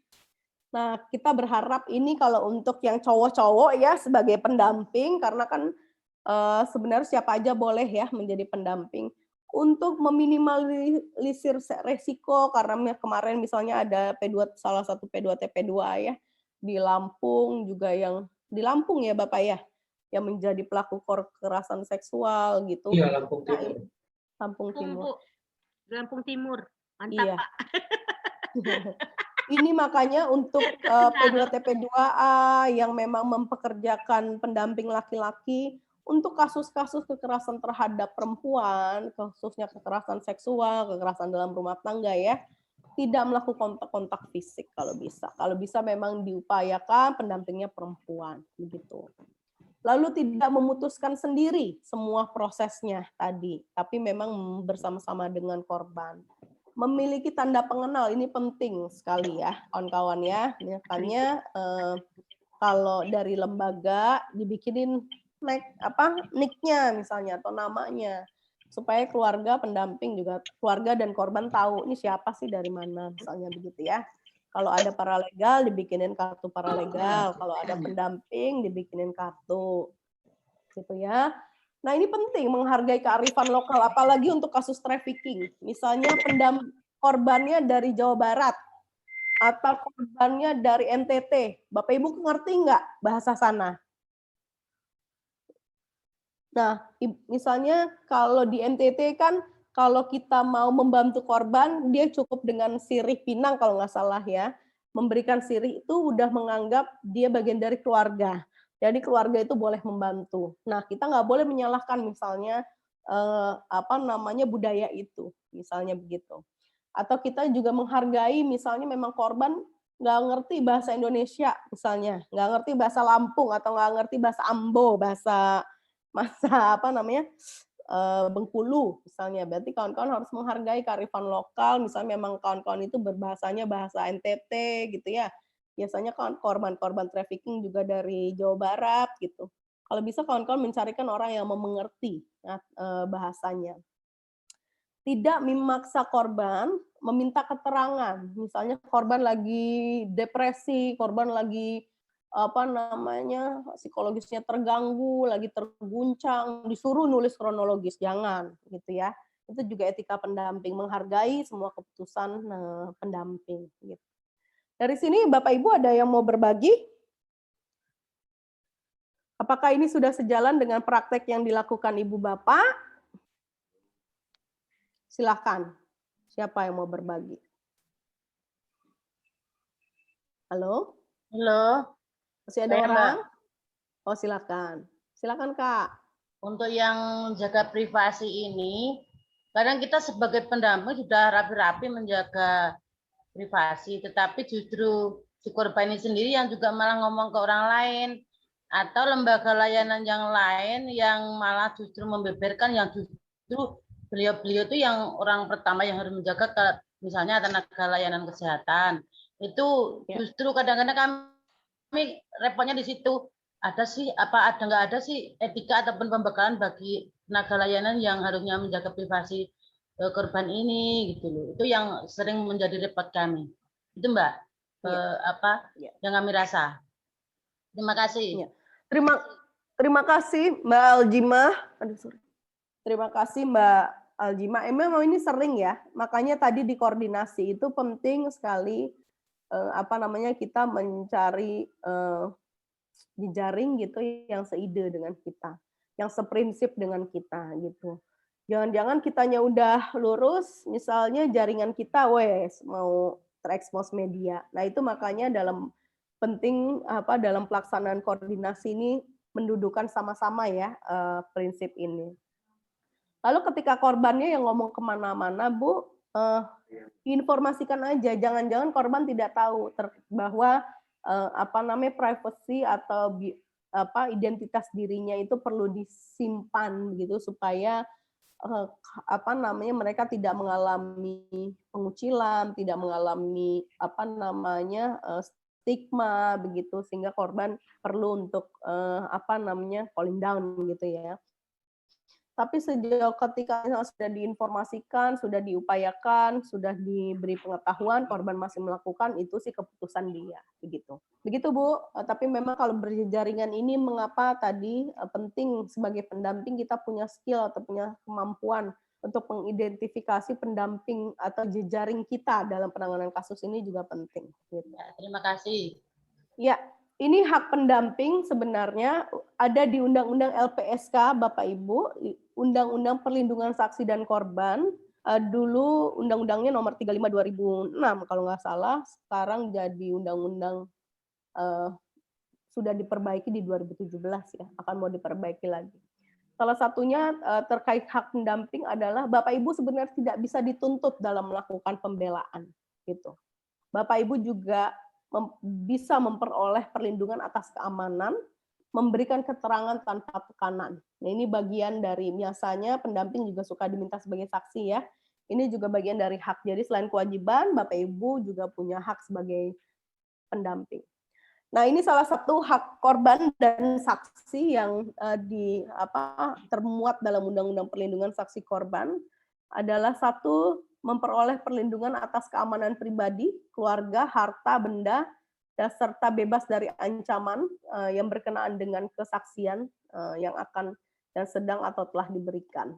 S1: Nah, kita berharap ini kalau untuk yang cowok-cowok ya sebagai pendamping, karena kan sebenarnya siapa aja boleh ya menjadi pendamping. Untuk meminimalisir resiko, karena kemarin misalnya ada salah satu P2TP2A ya, di Lampung juga yang, di Lampung ya Bapak ya, yang menjadi pelaku kekerasan seksual gitu.
S2: Iya, Lampung Timur.
S1: Lampung Timur.
S3: Lampung Timur, mantap
S1: iya.
S3: Pak.
S1: Ini makanya untuk P2TP2A yang memang mempekerjakan pendamping laki-laki, untuk kasus-kasus kekerasan terhadap perempuan, khususnya kekerasan seksual, kekerasan dalam rumah tangga ya, tidak melakukan kontak fisik kalau bisa. Kalau bisa memang diupayakan pendampingnya perempuan, begitu. Lalu tidak memutuskan sendiri semua prosesnya tadi, tapi memang bersama-sama dengan korban. Memiliki tanda pengenal, ini penting sekali ya, kawan-kawan ya. Makanya kalau dari lembaga dibikinin nick-nya misalnya atau namanya, supaya keluarga pendamping juga, keluarga dan korban tahu ini siapa sih, dari mana, misalnya begitu ya. Kalau ada paralegal dibikinin kartu paralegal, kalau ada pendamping dibikinin kartu, gitu ya. Nah ini penting menghargai kearifan lokal, apalagi untuk kasus trafficking. Misalnya korbannya dari Jawa Barat atau korbannya dari NTT, Bapak Ibu ngerti nggak bahasa sana? Nah, misalnya kalau di NTT kan, kalau kita mau membantu korban, dia cukup dengan sirih pinang kalau nggak salah ya. Memberikan sirih itu udah menganggap dia bagian dari keluarga. Jadi keluarga itu boleh membantu. Nah, kita nggak boleh menyalahkan misalnya budaya itu, misalnya begitu. Atau kita juga menghargai misalnya memang korban nggak ngerti bahasa Indonesia misalnya, nggak ngerti bahasa Lampung atau nggak ngerti bahasa Ambo, bahasa Bengkulu misalnya. Berarti kawan-kawan harus menghargai kearifan lokal, misalnya memang kawan-kawan itu berbahasanya bahasa NTT gitu ya. Biasanya korban-korban trafficking juga dari Jawa Barat gitu. Kalau bisa kawan-kawan mencarikan orang yang mengerti bahasanya. Tidak memaksa korban meminta keterangan. Misalnya korban lagi depresi, korban lagi psikologisnya terganggu, lagi terguncang, disuruh nulis kronologis, jangan gitu ya. Itu juga etika pendamping, menghargai semua keputusan pendamping gitu. Dari sini Bapak Ibu ada yang mau berbagi? Apakah ini sudah sejalan dengan praktek yang dilakukan Ibu Bapak? Silakan. Siapa yang mau berbagi? Halo?
S10: Halo.
S1: Masih ada orang? Oh, silakan. Silakan, Kak.
S10: Untuk yang jaga privasi ini, kadang kita sebagai pendamping sudah rapi-rapi menjaga privasi, tetapi justru si korban ini sendiri yang juga malah ngomong ke orang lain, atau lembaga layanan yang lain yang malah justru membeberkan, yang justru beliau-beliau itu yang orang pertama yang harus menjaga, misalnya tenaga layanan kesehatan. Itu justru kadang-kadang kami repotnya di situ. Ada nggak ada sih etika ataupun pembekalan bagi tenaga layanan yang harusnya menjaga privasi korban ini gitu loh. Itu yang sering menjadi repot kami. Itu Mbak, yang kami rasa. Terima kasih.
S1: Terima kasih Mbak Aljima. Terima kasih Mbak Aljima. Memang ini sering ya. Makanya tadi di koordinasi itu penting sekali kita mencari jejaring gitu yang seide dengan kita, yang seprinsip dengan kita gitu. Jangan-jangan kitanya udah lurus, misalnya jaringan kita mau terekspos media. Nah, itu makanya penting dalam pelaksanaan koordinasi ini mendudukan sama-sama ya prinsip ini. Lalu ketika korbannya yang ngomong kemana-mana, Bu, informasikan aja, jangan-jangan korban tidak tahu bahwa privacy atau identitas dirinya itu perlu disimpan gitu supaya mereka tidak mengalami pengucilan, tidak mengalami stigma begitu, sehingga korban perlu untuk calling down gitu ya. Tapi sejauh ketika sudah diinformasikan, sudah diupayakan, sudah diberi pengetahuan, korban masih melakukan, itu sih keputusan dia, begitu. Begitu Bu. Tapi memang kalau berjaringan ini, mengapa tadi penting sebagai pendamping kita punya skill atau punya kemampuan untuk mengidentifikasi pendamping atau jejaring kita dalam penanganan kasus ini juga penting. Gitu.
S10: Ya, terima kasih.
S1: Ya. Ini hak pendamping sebenarnya ada di Undang-Undang LPSK, Bapak Ibu, Undang-Undang Perlindungan Saksi dan Korban. Dulu Undang-Undangnya nomor 35 2006 kalau nggak salah, sekarang jadi Undang-Undang sudah diperbaiki di 2017 ya, akan mau diperbaiki lagi. Salah satunya terkait hak pendamping adalah Bapak Ibu sebenarnya tidak bisa dituntut dalam melakukan pembelaan, gitu. Bapak Ibu juga bisa memperoleh perlindungan atas keamanan, memberikan keterangan tanpa tekanan. Nah, ini bagian dari biasanya pendamping juga suka diminta sebagai saksi ya. Ini juga bagian dari hak. Jadi selain kewajiban, Bapak Ibu juga punya hak sebagai pendamping. Nah, ini salah satu hak korban dan saksi yang termuat dalam Undang-Undang Perlindungan Saksi Korban adalah satu, memperoleh perlindungan atas keamanan pribadi, keluarga, harta, benda, dan serta bebas dari ancaman yang berkenaan dengan kesaksian yang akan dan sedang atau telah diberikan.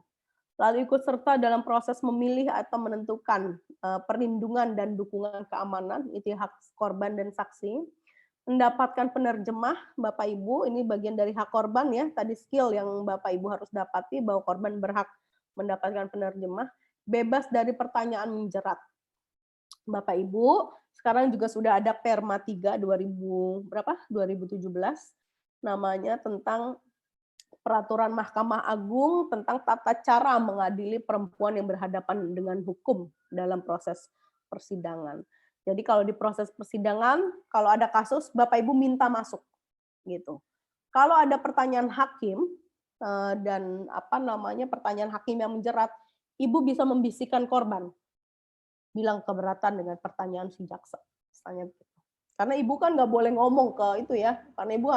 S1: Lalu ikut serta dalam proses memilih atau menentukan perlindungan dan dukungan keamanan, itu hak korban dan saksi. Mendapatkan penerjemah, Bapak Ibu, ini bagian dari hak korban ya, tadi skill yang Bapak Ibu harus dapati bahwa korban berhak mendapatkan penerjemah, bebas dari pertanyaan menjerat. Bapak Ibu, sekarang juga sudah ada Perma 3 2017 namanya tentang peraturan Mahkamah Agung tentang tata cara mengadili perempuan yang berhadapan dengan hukum dalam proses persidangan. Jadi kalau di proses persidangan, kalau ada kasus, Bapak Ibu minta masuk, gitu. Kalau ada pertanyaan hakim dan pertanyaan hakim yang menjerat, Ibu bisa membisikkan korban, bilang keberatan dengan pertanyaan si jaksa, misalnya begitu. Karena Ibu kan nggak boleh ngomong ke itu ya, karena Ibu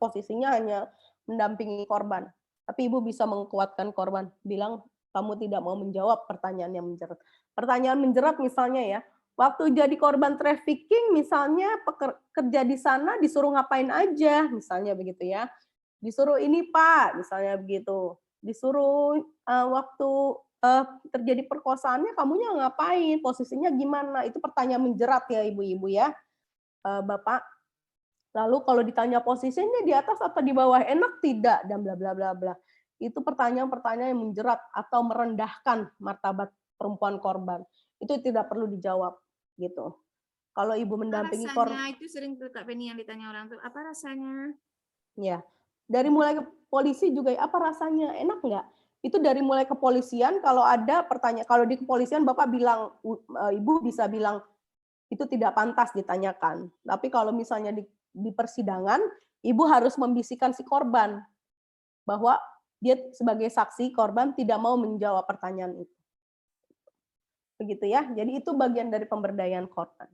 S1: posisinya hanya mendampingi korban. Tapi Ibu bisa menguatkan korban, bilang kamu tidak mau menjawab pertanyaan yang menjerat. Pertanyaan menjerat misalnya ya, waktu jadi korban trafficking misalnya kerja di sana disuruh ngapain aja, misalnya begitu ya. Disuruh ini Pak, misalnya begitu. Disuruh waktu terjadi perkosaannya kamunya ngapain, posisinya gimana, itu pertanyaan menjerat ya Ibu-ibu ya, Bapak. Lalu kalau ditanya posisinya di atas atau di bawah, enak tidak, dan bla bla bla bla. Itu pertanyaan-pertanyaan yang menjerat atau merendahkan martabat perempuan korban. Itu tidak perlu dijawab gitu. Kalau Ibu mendampingi korban,
S15: itu sering tuh Kak Penny yang ditanya orang tuh, apa rasanya?
S1: Ya. Dari mulai ke polisi juga apa rasanya? Enak nggak? Itu dari mulai kepolisian, kalau ada pertanyaan, kalau di kepolisian Bapak bilang, Ibu bisa bilang itu tidak pantas ditanyakan. Tapi kalau misalnya di persidangan, Ibu harus membisikkan si korban bahwa dia sebagai saksi korban tidak mau menjawab pertanyaan itu. Begitu ya. Jadi itu bagian dari pemberdayaan korban.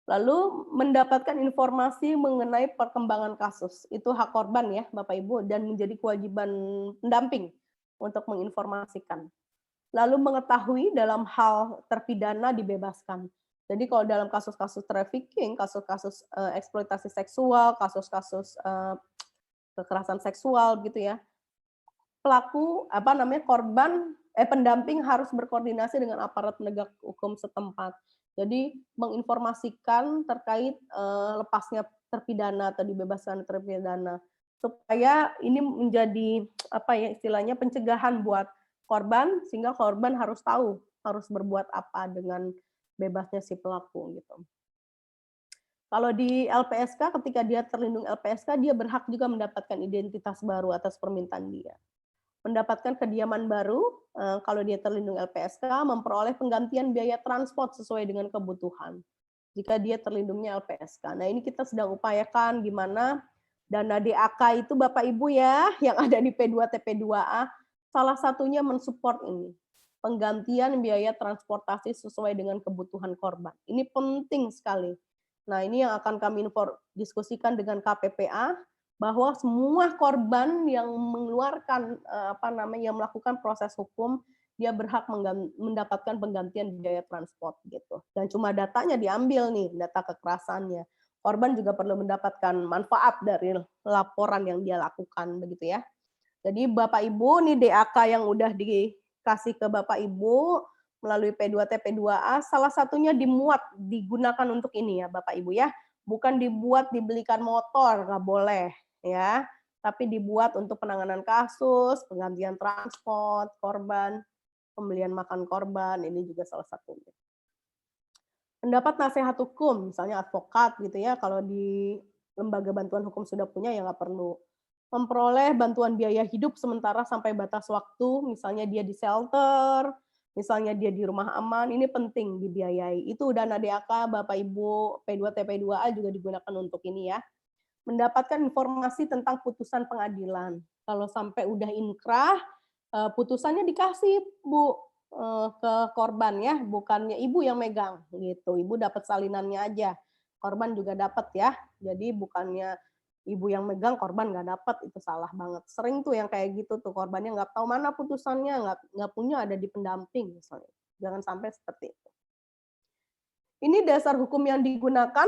S1: Lalu mendapatkan informasi mengenai perkembangan kasus. Itu hak korban ya, Bapak Ibu, dan menjadi kewajiban pendamping untuk menginformasikan. Lalu mengetahui dalam hal terpidana dibebaskan. Jadi kalau dalam kasus-kasus trafficking, kasus-kasus eksploitasi seksual, kasus-kasus kekerasan seksual gitu ya, pelaku korban pendamping harus berkoordinasi dengan aparat penegak hukum setempat. Jadi menginformasikan terkait lepasnya terpidana atau dibebaskan terpidana, supaya ini menjadi istilahnya pencegahan buat korban, sehingga korban harus tahu harus berbuat apa dengan bebasnya si pelaku gitu. Kalau di LPSK, ketika dia terlindung LPSK, dia berhak juga mendapatkan identitas baru atas permintaan dia. Mendapatkan kediaman baru, kalau dia terlindung LPSK, memperoleh penggantian biaya transport sesuai dengan kebutuhan. Jika dia terlindungnya LPSK. Nah, ini kita sedang upayakan gimana dana DAK itu Bapak Ibu ya, yang ada di P2TP2A, salah satunya mensupport ini. Penggantian biaya transportasi sesuai dengan kebutuhan korban. Ini penting sekali. Nah, ini yang akan kami diskusikan dengan KPPA, bahwa semua korban yang mengeluarkan yang melakukan proses hukum, dia berhak mendapatkan penggantian biaya transport gitu. Dan cuma datanya diambil nih, data kekerasannya. Korban juga perlu mendapatkan manfaat dari laporan yang dia lakukan begitu ya. Jadi Bapak Ibu, nih DAK yang udah dikasih ke Bapak Ibu melalui P2TP2A, salah satunya digunakan untuk ini ya Bapak Ibu ya. Bukan dibuat dibelikan motor, nggak boleh ya. Tapi dibuat untuk penanganan kasus, penggantian transport korban, pembelian makan korban, ini juga salah satunya. Mendapat nasihat hukum, misalnya advokat gitu ya, kalau di lembaga bantuan hukum sudah punya ya nggak perlu. Memperoleh bantuan biaya hidup sementara sampai batas waktu, misalnya dia di shelter, misalnya dia di rumah aman, ini penting dibiayai. Itu dana DAK, Bapak Ibu, P2TP2A juga digunakan untuk ini ya. Mendapatkan informasi tentang putusan pengadilan. Kalau sampai udah inkrah, putusannya dikasih Bu ke korban ya, bukannya Ibu yang megang gitu. Ibu dapat salinannya aja. korban juga dapat ya. Jadi bukannya ibu yang megang, korban nggak dapat, itu salah banget. Sering tuh yang kayak gitu tuh, korbannya nggak tahu mana putusannya, nggak punya, ada di pendamping misalnya. Jangan sampai seperti itu. Ini dasar hukum yang digunakan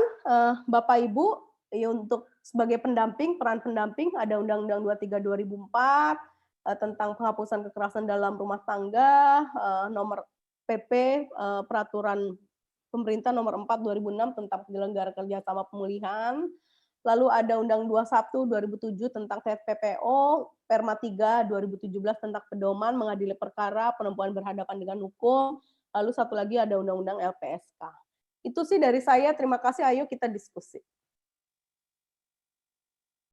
S1: Bapak Ibu ya, untuk sebagai pendamping, peran pendamping ada Undang-Undang 23 2004 tentang penghapusan kekerasan dalam rumah tangga, nomor PP peraturan pemerintah nomor 4 2006 tentang penyelenggara kerjasama pemulihan. Lalu ada Undang 21 2007 tentang TPPO, Perma 3 2017 tentang pedoman mengadili perkara perempuan berhadapan dengan hukum. Lalu satu lagi ada Undang-Undang LPSK. Itu sih dari saya, terima kasih, ayo kita diskusi.